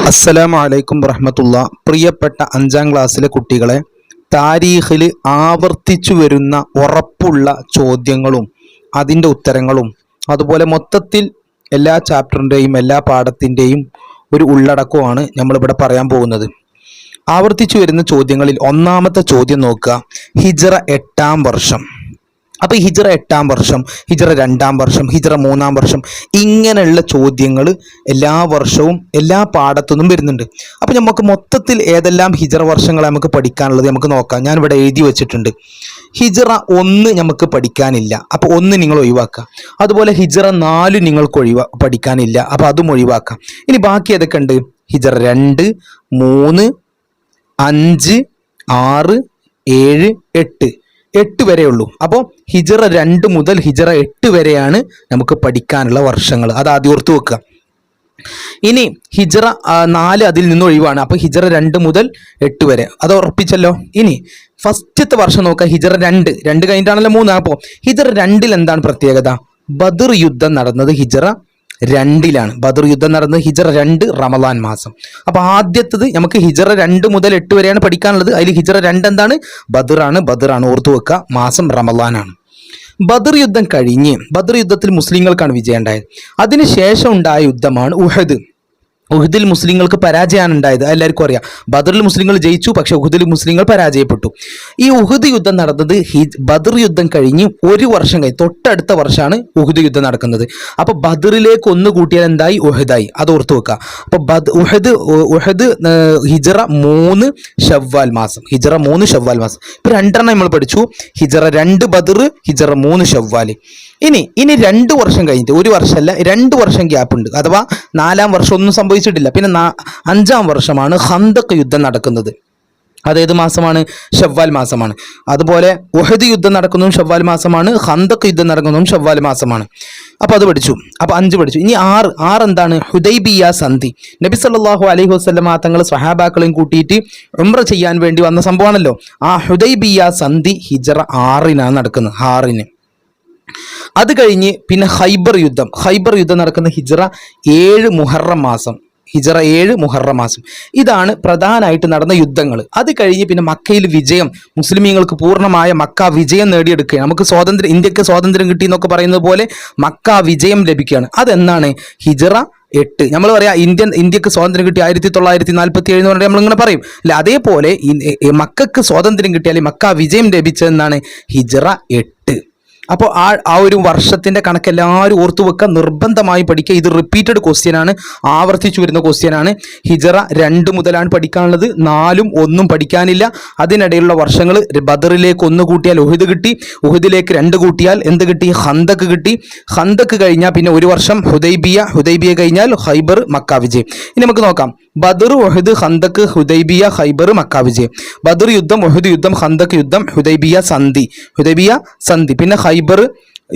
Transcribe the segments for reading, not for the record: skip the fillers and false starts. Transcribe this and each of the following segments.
അസ്സലാമു അലൈക്കും വറഹ്മത്തുള്ളാ. പ്രിയപ്പെട്ട 5ാം ക്ലാസ്സിലെ കുട്ടികളെ, താരീഖിൽ ആവർത്തിച്ചു വരുന്ന ഉറപ്പുള്ള ചോദ്യങ്ങളും അതിൻ്റെ ഉത്തരങ്ങളും അതുപോലെ മൊത്തത്തിൽ എല്ലാ ചാപ്റ്ററിൻ്റെയും എല്ലാ പാഠത്തിൻ്റെയും ഒരു ഉള്ളടക്കമാണ് നമ്മളിവിടെ പറയാൻ പോകുന്നത്. ആവർത്തിച്ചു വരുന്ന ചോദ്യങ്ങളിൽ ഒന്നാമത്തെ ചോദ്യം നോക്കുക. ഹിജ്റ 8ാം വർഷം. അപ്പോൾ ഹിജ്റ 8ാം വർഷം, ഹിജ്റ 2ാം വർഷം, ഹിജ്റ 3ാം വർഷം, ഇങ്ങനെയുള്ള ചോദ്യങ്ങൾ എല്ലാ വർഷവും എല്ലാ പാഠത്തുനിന്നും വരുന്നുണ്ട്. അപ്പോൾ നമുക്ക് മൊത്തത്തിൽ ഏതെല്ലാം ഹിജ്റ വർഷങ്ങളെ നമുക്ക് പഠിക്കാനുള്ളത് നമുക്ക് നോക്കാം. ഞാനിവിടെ എഴുതി വെച്ചിട്ടുണ്ട്. ഹിജ്റ 1 നമുക്ക് പഠിക്കാനില്ല, അപ്പോൾ 1 നിങ്ങൾ ഒഴിവാക്കുക. അതുപോലെ ഹിജ്റ 4 നിങ്ങൾക്ക് പഠിക്കാനില്ല, അപ്പോൾ അതും ഒഴിവാക്കാം. ഇനി ബാക്കി ഏതൊക്കെ ഉണ്ട്? ഹിജ്റ 2, 3, 5, 6, 7, 8 വരെയുള്ളൂ. അപ്പോൾ ഹിജ്റ 2 മുതൽ ഹിജ്റ 8 വരെയാണ് നമുക്ക് പഠിക്കാനുള്ള വർഷങ്ങൾ. അത് ആദ്യം ഓർത്ത് വെക്കുക. ഇനി ഹിജ്റ 4 അതിൽ നിന്ന് ഒഴിവാണ്. അപ്പോൾ ഹിജ്റ 2 മുതൽ 8 വരെ അത് ഉറപ്പിച്ചല്ലോ. ഇനി ഫസ്റ്റത്തെ വർഷം നോക്കുക. ഹിജ്റ 2 കഴിഞ്ഞിട്ടാണല്ലോ 3. അപ്പോൾ ഹിജ്റ 2 എന്താണ് പ്രത്യേകത? ബദർ യുദ്ധം നടന്നത് ഹിജ്റ 2 ബദർ യുദ്ധം നടന്നത് ഹിജ്റ 2 റമളാൻ മാസം. അപ്പോൾ ആദ്യത്തത് നമുക്ക് ഹിജ്റ 2 മുതൽ 8 വരെയാണ് പഠിക്കാനുള്ളത്. അതിൽ ഹിജ്റ 2 എന്താണ്? ബദറാണ്. ഓർത്തു വെക്കുക. മാസം റമളാനാണ്. ബദർ യുദ്ധം കഴിഞ്ഞ് ബദർ യുദ്ധത്തിൽ മുസ്ലിങ്ങൾക്കാണ് വിജയം ഉണ്ടായത്. അതിനുശേഷം ഉണ്ടായ യുദ്ധമാണ് ഉഹദ്. ഉഹദിൽ മുസ്ലിങ്ങൾക്ക് പരാജയമാണ് ഉണ്ടായത്. എല്ലാവർക്കും അറിയാം. ബദറിൽ മുസ്ലിങ്ങൾ ജയിച്ചു, പക്ഷെ ഉഹദിൽ മുസ്ലിങ്ങൾ പരാജയപ്പെട്ടു. ഈ ഉഹദ് യുദ്ധം നടന്നത് ബദർ യുദ്ധം കഴിഞ്ഞ് 1 വർഷം കഴിഞ്ഞ് തൊട്ടടുത്ത വർഷമാണ് ഉഹദ് യുദ്ധം നടക്കുന്നത്. അപ്പോൾ ബദറിലേക്ക് 1 കൂട്ടിയാൽ എന്തായി? ഉഹദായി. അത് ഓർത്ത് വെക്കുക. അപ്പോൾ ഉഹദ് ഹിജ്റ 3 ഷവ്വാൽ മാസം. ഇപ്പോൾ 2 നമ്മൾ പഠിച്ചു. ഹിജ്റ 2 ബദർ, ഹിജ്റ 3 ഷവ്വാൽ. ഇനി 2 വർഷം കഴിഞ്ഞിട്ട്, 1 വർഷമല്ല 2 വർഷം ഗ്യാപ്പ് ഉണ്ട്. അഥവാ 4ാം വർഷം ഒന്നും സംഭവിച്ചിട്ടില്ല. പിന്നെ 5ാം വർഷമാണ് ഖന്തഖ് യുദ്ധം നടക്കുന്നത്. അതേത് മാസമാണ്? ഷവ്വാൽ മാസമാണ്. അതുപോലെ ഉഹദ് യുദ്ധം നടക്കുന്നതും ഷവ്വാൽ മാസമാണ്. ഖന്തഖ് യുദ്ധം നടക്കുന്നതും ഷവ്വാൽ മാസമാണ്. അപ്പോൾ അത് പഠിച്ചു. അപ്പോൾ 5 പഠിച്ചു. ഇനി 6 എന്താണ്? ഹുദൈബിയ സന്ധി. നബി സല്ലല്ലാഹു അലൈഹി വസല്ലമ തങ്ങൾ സ്വഹാബാക്കളെയും കൂട്ടിയിട്ട് ഉംറ ചെയ്യാൻ വേണ്ടി വന്ന സംഭവമാണല്ലോ. ആ ഹുദൈബിയ സന്ധി ഹിജ്റ 6 നടക്കുന്നത്. 6. അത് കഴിഞ്ഞ് പിന്നെ ഖൈബർ യുദ്ധം നടക്കുന്ന ഹിജ്റ 7 മുഹറം മാസം. ഇതാണ് പ്രധാനമായിട്ട് നടന്ന യുദ്ധങ്ങൾ. അത് കഴിഞ്ഞ് പിന്നെ മക്കയിൽ വിജയം, മുസ്ലിമീങ്ങൾക്ക് പൂർണ്ണമായ മക്ക വിജയം നേടിയെടുക്കുക. നമുക്ക് ഇന്ത്യക്ക് സ്വാതന്ത്ര്യം കിട്ടി എന്നൊക്കെ പറയുന്നത് പോലെ മക്ക വിജയം ലഭിക്കുകയാണ്. അതെന്നാണ്? ഹിജ്റ 8. നമ്മൾ പറയാം ഇന്ത്യക്ക് സ്വാതന്ത്ര്യം കിട്ടി 1947 എന്ന് പറഞ്ഞാൽ നമ്മളിങ്ങനെ പറയും അല്ലെ. അതേപോലെ മക്കൾക്ക് സ്വാതന്ത്ര്യം കിട്ടിയാൽ മക്ക വിജയം ലഭിച്ചതെന്നാണ് ഹിജ്റ 8. അപ്പോൾ ആ ഒരു വർഷത്തിൻ്റെ കണക്ക് എല്ലാവരും ഓർത്തു വെക്കുക, നിർബന്ധമായി പഠിക്കുക. ഇത് റിപ്പീറ്റഡ് ക്വസ്റ്റ്യനാണ്, ആവർത്തിച്ചു വരുന്ന ക്വസ്റ്റ്യനാണ്. ഹിജ്റ 2 മുതലാണ് പഠിക്കാനുള്ളത്. 4ഉം 1ഉം പഠിക്കാനില്ല. അതിനിടയിലുള്ള വർഷങ്ങൾ ബദറിലേക്ക് 1 കൂട്ടിയാൽ ഉഹദ് കിട്ടി, ഉഹദിലേക്ക് 2 കൂട്ടിയാൽ എന്ത് കിട്ടി? ഖന്തഖ് കിട്ടി. ഖന്തഖ് കഴിഞ്ഞാൽ പിന്നെ 1 വർഷം ഹുദൈബിയ കഴിഞ്ഞാൽ ഖൈബർ, മക്ക വിജയം. ഇനി നമുക്ക് നോക്കാം. ബദർ, ഉഹദ്, ഖന്തഖ്, ഹുദൈബിയ, ഖൈബർ, മക്ക വിജയം. ബദർ യുദ്ധം, ഉഹദ് യുദ്ധം, ഖന്തഖ് യുദ്ധം, ഹുദൈബിയ സന്ധി, പിന്നെ ഖൈബർ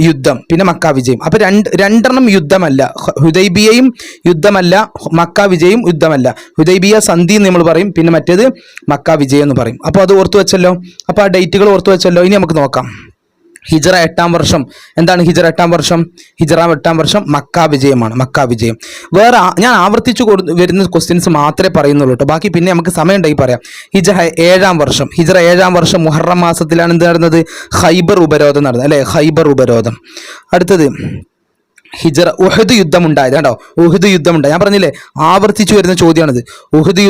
യുദ്ധം, പിന്നെ മക്ക വിജയം. അപ്പോൾ 2 യുദ്ധമല്ല. ഹുദൈബിയയും യുദ്ധമല്ല, മക്ക വിജയം യുദ്ധമല്ല. ഹുദൈബിയ സന്ധി എന്ന് നമ്മൾ പറയും, പിന്നെ മറ്റേത് മക്ക വിജയം എന്ന് പറയും. അപ്പോൾ അത് ഓർത്തു വെച്ചല്ലോ. അപ്പോൾ ആ ഡേറ്റുകൾ ഓർത്തു വെച്ചല്ലോ. ഇനി നമുക്ക് നോക്കാം. ഹിജ്റ 8ാം വർഷം എന്താണ്? ഹിജ്റ 8ാം വർഷം മക്ക വിജയമാണ്. വേറെ ഞാൻ ആവർത്തിച്ചു വരുന്ന ക്വസ്റ്റ്യൻസ് മാത്രമേ പറയുന്നുള്ളൂ കേട്ടോ. ബാക്കി പിന്നെ നമുക്ക് സമയം ഉണ്ടെങ്കിൽ പറയാം. ഹിജ്റ 7ാം വർഷം മുഹറം മാസത്തിലാണ് എന്ത് നടന്നത്? ഖൈബർ ഉപരോധം നടന്നത് അല്ലേ? അടുത്തത് ഉഹദ് യുദ്ധം ഉണ്ടായത്. കേട്ടോ, ഉഹദ് യുദ്ധം ഉണ്ടായത് ഞാൻ പറഞ്ഞില്ലേ, ആവർത്തിച്ചു വരുന്ന ചോദ്യമാണിത്. ഉഹദ്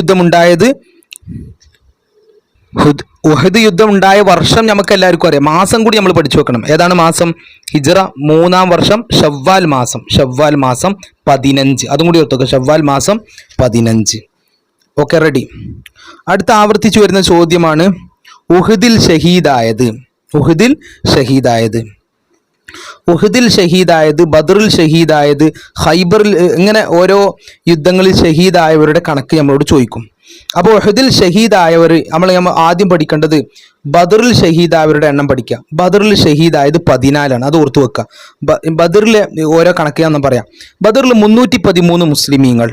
യുദ്ധം ഉണ്ടായ വർഷം നമുക്ക് എല്ലാവർക്കും അറിയാം. മാസം കൂടി നമ്മൾ പഠിച്ചു വെക്കണം. ഏതാണ് മാസം? ഹിജ്റ 3ാം വർഷം ഷവ്വാൽ മാസം 15. അതും കൂടി ഓർത്ത് വെക്കുക. ഷവ്വാൽ മാസം 15. Okay, ready. അടുത്ത ആവർത്തിച്ചു വരുന്ന ചോദ്യമാണ് ഉഹദിൽ ഷഹീദായത്, ബദറിൽ ഷഹീദായത്, ഖൈബറിൽ, ഇങ്ങനെ ഓരോ യുദ്ധങ്ങളിൽ ഷഹീദായവരുടെ കണക്ക് നമ്മളോട് ചോദിക്കും. അപ്പോൾ ഉഹദിൽ ഷഹീദായവർ നമ്മൾ ആദ്യം പഠിക്കേണ്ടത് ബദറിൽ ഷഹീദായവരുടെ എണ്ണം പഠിക്കുക. ബദറിൽ ഷഹീദായത് 14. അത് ഓർത്തു വെക്കുക. ബദറിലെ ഓരോ കണക്ക് ഞാൻ പറയാം. ബദറിൽ 313 മുസ്ലിമീങ്ങൾ,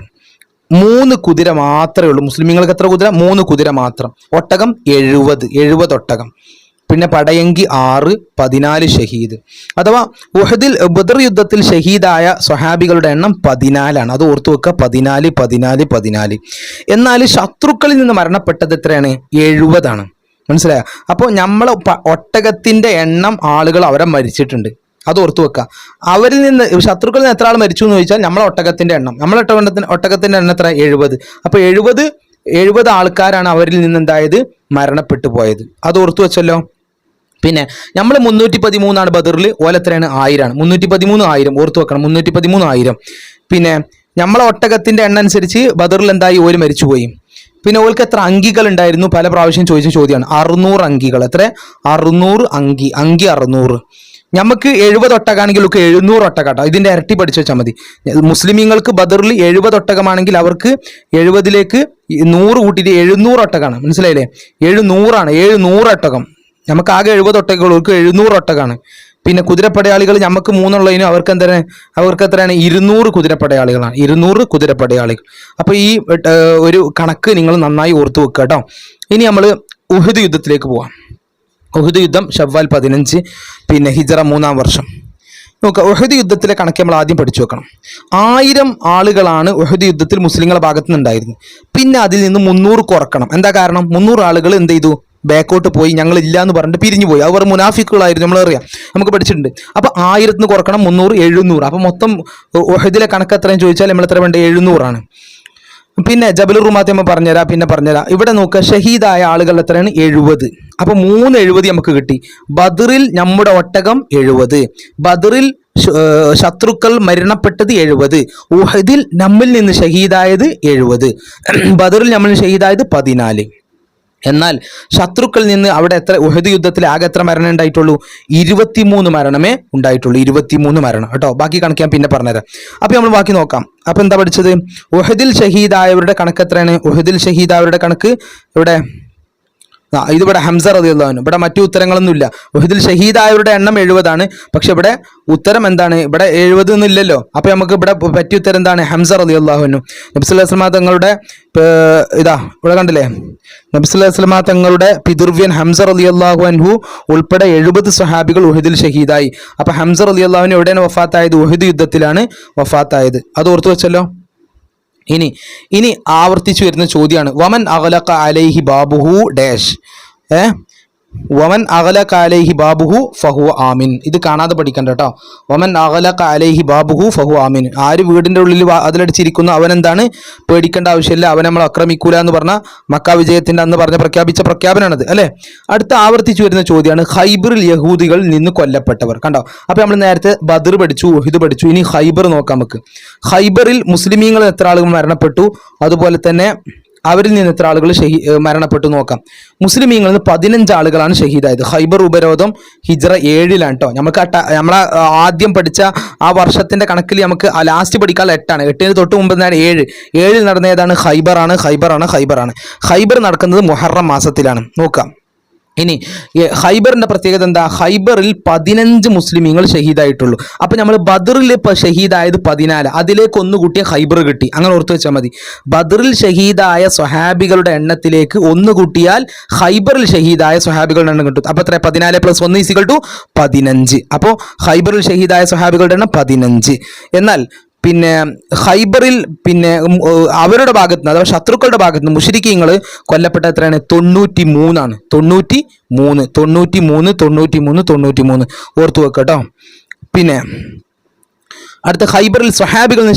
3 കുതിര മാത്രമേ ഉള്ളൂ. മുസ്ലിമീങ്ങൾക്ക് എത്ര കുതിര? 3 കുതിര മാത്രം. ഒട്ടകം 70 ഒട്ടകം. പിന്നെ പടയങ്കി 6, 14 ഷഹീദ്. അഥവാ ഉഹദിൽ ബദർ യുദ്ധത്തിൽ ഷഹീദായ സ്വഹാബികളുടെ എണ്ണം 14ആണ്. അത് ഓർത്തു വെക്കുക, 14 14 14. എന്നാൽ ശത്രുക്കളിൽ നിന്ന് മരണപ്പെട്ടത് എത്രയാണ്? 70 മനസ്സിലായോ? അപ്പോൾ നമ്മളെ ഒട്ടകത്തിന്റെ എണ്ണം ആളുകൾ അവരെ മരിച്ചിട്ടുണ്ട്, അത് ഓർത്തു വെക്കുക. അവരിൽ നിന്ന് ശത്രുക്കളിൽ നിന്ന് എത്ര ആൾ മരിച്ചു എന്ന് ചോദിച്ചാൽ നമ്മളെ ഒട്ടകത്തിന്റെ എണ്ണം, നമ്മളെ ഒട്ടകത്തിന്റെ എണ്ണം എത്ര? 70. അപ്പോൾ 70 ആൾക്കാരാണ് അവരിൽ നിന്ന് എന്തായത്? മരണപ്പെട്ടു പോയത്. അത് ഓർത്തു വെച്ചല്ലോ. പിന്നെ നമ്മൾ 313 ബദറിൽ, ഓലെത്രയാണ്? 1000. 313 1000 ഓർത്തു വെക്കണം, 313 1000. പിന്നെ നമ്മളെ ഒട്ടകത്തിന്റെ എണ്ണം അനുസരിച്ച് ബദറിൽ എന്തായി? ഓര് മരിച്ചുപോയി. പിന്നെ ഓൾക്ക് എത്ര അങ്കികൾ ഉണ്ടായിരുന്നു? പല പ്രാവശ്യം ചോദിച്ച ചോദ്യമാണ്. 600 അങ്കികൾ. എത്ര? 600 അങ്കി 600. നമുക്ക് 70 ഒട്ടകാണെങ്കിൽ 700 ഒട്ടകാട്ടോ. ഇതിന്റെ ഇരട്ടി പഠിച്ചു വെച്ചാൽ മതി. മുസ്ലിമീങ്ങൾക്ക് ബദറിൽ 70 ഒട്ടകമാണെങ്കിൽ അവർക്ക് 70ലേക്ക് 100 കൂട്ടിയിട്ട് 700 ഒട്ടകാണ്. മനസ്സിലായില്ലേ? 700 700 ഒട്ടകം. നമുക്ക് ആകെ 70 ഒട്ടകങ്ങൾ, അവർക്ക് 700 ഒട്ടകാണ്. പിന്നെ കുതിരപ്പടയാളികൾ നമുക്ക് 3 ഉള്ളതിനും അവർക്ക് എത്രയാണ്? 200 കുതിരപ്പടയാളികളാണ്. 200 കുതിരപ്പടയാളികൾ. അപ്പോൾ ഈ ഒരു കണക്ക് നിങ്ങൾ നന്നായി ഓർത്തു വെക്കുക കേട്ടോ. ഇനി നമ്മൾ ഉഹദ് യുദ്ധത്തിലേക്ക് പോവാം. ഉഹദ് യുദ്ധം ഷവ്വാൽ 15, പിന്നെ ഹിജറ 3-ാം വർഷം. നോക്കുക, ഉഹദ് യുദ്ധത്തിലെ കണക്ക് നമ്മൾ ആദ്യം പഠിച്ചു വെക്കണം. 1000 ആളുകളാണ് ഉഹദ് യുദ്ധത്തിൽ മുസ്ലിങ്ങളുടെ ഭാഗത്തു നിന്നുണ്ടായിരുന്നത്. പിന്നെ അതിൽ നിന്ന് 300 കുറക്കണം. എന്താ കാരണം? 300 ആളുകൾ എന്ത് ചെയ്തു? ബാക്കോട്ട് പോയി, ഞങ്ങൾ ഇല്ല എന്ന് പറഞ്ഞിട്ട് പിരിഞ്ഞു പോയി. അവർ മുനാഫിക്കുകളായിരുന്നു, നമ്മളറിയാം, നമുക്ക് പഠിച്ചിട്ടുണ്ട്. അപ്പോൾ 1000 കുറക്കണം 300, 700. അപ്പോൾ മൊത്തം ഉഹദിലെ കണക്ക് എത്രയും ചോദിച്ചാൽ നമ്മൾ എത്ര വേണ്ടത്? 700. പിന്നെ ജബലുർ റുമാത്തി നമ്മൾ പറഞ്ഞുതരാം. ഇവിടെ നോക്കുക, ഷഹീദായ ആളുകൾ എത്രയാണ്? 70. അപ്പോൾ 370 നമുക്ക് കിട്ടി. ബദറിൽ നമ്മുടെ ഒട്ടകം 70, ബദറിൽ ശത്രുക്കൾ മരണപ്പെട്ടത് 70, ഉഹദിൽ നമ്മിൽ നിന്ന് ഷഹീദായത് 70, ബദറിൽ നമ്മൾ ഷഹീദായത് 14. എന്നാൽ ശത്രുക്കളിൽ നിന്ന് അവിടെ എത്ര? ഉഹദ് യുദ്ധത്തിൽ ആകെ എത്ര മരണം ഉണ്ടായിട്ടുള്ളൂ? 23 മരണമേ ഉണ്ടായിട്ടുള്ളൂ. 23 മരണം കേട്ടോ. ബാക്കി കണക്ക് ഞാൻ പിന്നെ പറഞ്ഞുതരാം. അപ്പോൾ നമ്മൾ ബാക്കി നോക്കാം. അപ്പോൾ എന്താ പഠിച്ചത്? ഉഹദിൽ ഷഹീദായവരുടെ കണക്ക് എത്രയാണ്? ഉഹദിൽ ഷഹീദായവരുടെ കണക്ക് ഇവിടെ ഇതിവിടെ ഹംസ റളിയല്ലാഹു അൻഹു. ഇവിടെ മറ്റു ഉത്തരങ്ങളൊന്നുമില്ല. ഉഹദിൽ ഷഹീദായവരുടെ എണ്ണം 70, പക്ഷെ ഇവിടെ ഉത്തരം എന്താണ്? ഇവിടെ 70 ഒന്നും ഇല്ലല്ലോ. അപ്പോൾ നമുക്ക് ഇവിടെ പറ്റിയ ഉത്തരം എന്താണ്? ഹംസ റളിയല്ലാഹു അൻഹു. നബി സല്ലല്ലാഹു അലൈഹി വസല്ലം തങ്ങളുടെ ഇവിടെ കണ്ടില്ലേ, നബി സല്ലല്ലാഹു അലൈഹി വസല്ലം തങ്ങളുടെ പിതൃവ്യൻ ഹംസ റളിയല്ലാഹു അൻഹു ഉൾപ്പെടെ 70 സ്വഹാബികൾ ഉഹദിൽ ഷഹീദായി. അപ്പോൾ ഹംസ റളിയല്ലാഹു അൻഹു എവിടെയാണ് വഫാത്തായത്? ഉഹദ് യുദ്ധത്തിലാണ് വഫാത്തായത്. അത് ഓർത്തു വെച്ചല്ലോ. ഇനി ആവർത്തിച്ചു വരുന്ന ചോദ്യമാണ്, വമൻ അഗ്ലഖ അലൈഹി ബാബുഹു ഡാഷ്. വമൻ അഗ്ലഖ അലൈഹി ബാബുഹു ഫഹുവ ആമിൻ. ഇത് കാണാതെ പഠിക്കണ്ട കേട്ടോ. വമൻ അഗ്ലഖ അലൈഹി ബാബുഹു ഫഹുവ ആമിൻ. ആര് വീടിൻ്റെ ഉള്ളിൽ അതിലടിച്ചിരിക്കുന്നു അവൻ എന്താണ്? പേടിക്കേണ്ട ആവശ്യമില്ല, അവൻ നമ്മൾ ആക്രമിക്കൂല എന്ന് പറഞ്ഞ മക്ക വിജയത്തിൻ്റെ അന്ന് പ്രഖ്യാപിച്ച പ്രഖ്യാപനമാണത് അല്ലേ. അടുത്ത ആവർത്തിച്ചു വരുന്ന ചോദ്യമാണ്, ഖൈബറിൽ യഹൂദികളിൽ നിന്ന് കൊല്ലപ്പെട്ടവർ. കണ്ടോ? അപ്പോൾ നമ്മൾ നേരത്തെ ബദർ പഠിച്ചു, ഉഹദ് പഠിച്ചു. ഇനി ഖൈബർ നോക്കാം നമുക്ക്. ഖൈബറിൽ മുസ്ലിമീങ്ങൾ എത്ര ആളുകൾ മരണപ്പെട്ടു, അതുപോലെ തന്നെ അവരിൽ നിന്ന് എത്ര ആളുകൾ മരണപ്പെട്ടു നോക്കാം. മുസ്ലിമീങ്ങളിൽ നിന്ന് 15 ആളുകളാണ് ഷഹീദായത്. ഖൈബർ ഉപരോധം ഹിജ്റ 7-ലാണ് കേട്ടോ. നമ്മളെ ആദ്യം പഠിച്ച ആ വർഷത്തിന്റെ കണക്കിൽ നമുക്ക് ലാസ്റ്റ് പഠിക്കാൻ 8ആണ്. 8-ന് തൊട്ട് മുമ്പ് 7 നടന്ന ഏതാണ്? ഖൈബറാണ്. ഖൈബർ നടക്കുന്നത് മുഹറം മാസത്തിലാണ്. നോക്കാം. ഇനി ഖൈബറിന്റെ പ്രത്യേകത എന്താ? ഖൈബറിൽ 15 മുസ്ലിമീങ്ങൾ ഷഹീദായിട്ടുള്ളൂ. അപ്പോൾ നമ്മൾ ബദറിൽ ഇപ്പോൾ ഷഹീദായത് 14, അതിലേക്ക് ഒന്ന് കൂട്ടിയ ഖൈബർ കിട്ടി. അങ്ങനെ ഓർത്ത് വെച്ചാൽ മതി. ബദറിൽ ഷഹീദായ സ്വഹാബികളുടെ എണ്ണത്തിലേക്ക് ഒന്ന് കൂട്ടിയാൽ ഖൈബറിൽ ഷഹീദായ സ്വഹാബികളുടെ എണ്ണം കിട്ടും. അപ്പോൾ എത്ര? 14 + 1 = 15. അപ്പോൾ ഖൈബറിൽ ഷഹീദായ സ്വഹാബികളുടെ എണ്ണം 15. എന്നാൽ പിന്നെ ഖൈബറിൽ പിന്നെ അവരുടെ ഭാഗത്ത് നിന്ന്, അഥവാ ശത്രുക്കളുടെ ഭാഗത്ത് നിന്ന് മുശ്രിക്കീങ്ങൾ കൊല്ലപ്പെട്ട എത്രയാണ്? 93. 93 ഓർത്തു വെക്കുക കേട്ടോ. പിന്നെ അടുത്ത ഖൈബറിൽ സ്വഹാബികളിൽ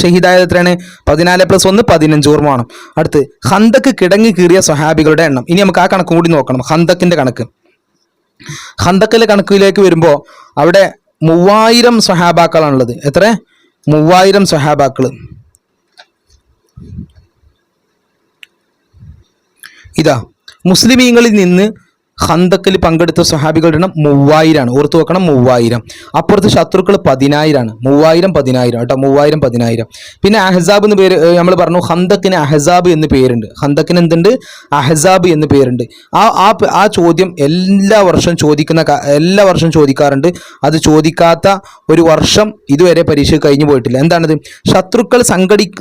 ഷഹീദായത് എത്രയാണ്? 14 + 1 15 ഓർമ്മ വേണം. അടുത്ത് ഖന്തക്ക് കിടങ്ങി കീറിയ സ്വഹാബികളുടെ എണ്ണം. ഇനി നമുക്ക് ആ കണക്ക് കൂടി നോക്കണം. ഖന്തക്കിന്റെ കണക്ക്. ഖന്തക്കിലെ കണക്കിലേക്ക് വരുമ്പോൾ അവിടെ 3000 സ്വഹാബാക്കളാണുള്ളത്. എത്ര? 3000 സ്വഹാബാക്കൾ. ഇതാ മുസ്ലിമീങ്ങളിൽ നിന്ന് ഖന്തക്കിൽ പങ്കെടുത്ത സ്വഹാബികളുടെ എണ്ണം 3000ആണ്. ഓർത്തു വെക്കണം, 3000. അപ്പുറത്ത് ശത്രുക്കൾ 10,000ആണ്. 3000 കേട്ടോ. 3000. പിന്നെ അഹ്സാബ് എന്ന് പേര് നമ്മൾ പറഞ്ഞു. ഖന്തക്കിന് അഹ്സാബ് എന്ന് പേരുണ്ട്. ഖന്തക്കിന് എന്തുണ്ട്? അഹ്സാബ് എന്ന് പേരുണ്ട്. ആ ചോദ്യം എല്ലാ വർഷം ചോദിക്കാറുണ്ട്. അത് ചോദിക്കാത്ത ഒരു വർഷം ഇതുവരെ പരീക്ഷ കഴിഞ്ഞു പോയിട്ടില്ല. എന്താണത്? ശത്രുക്കൾ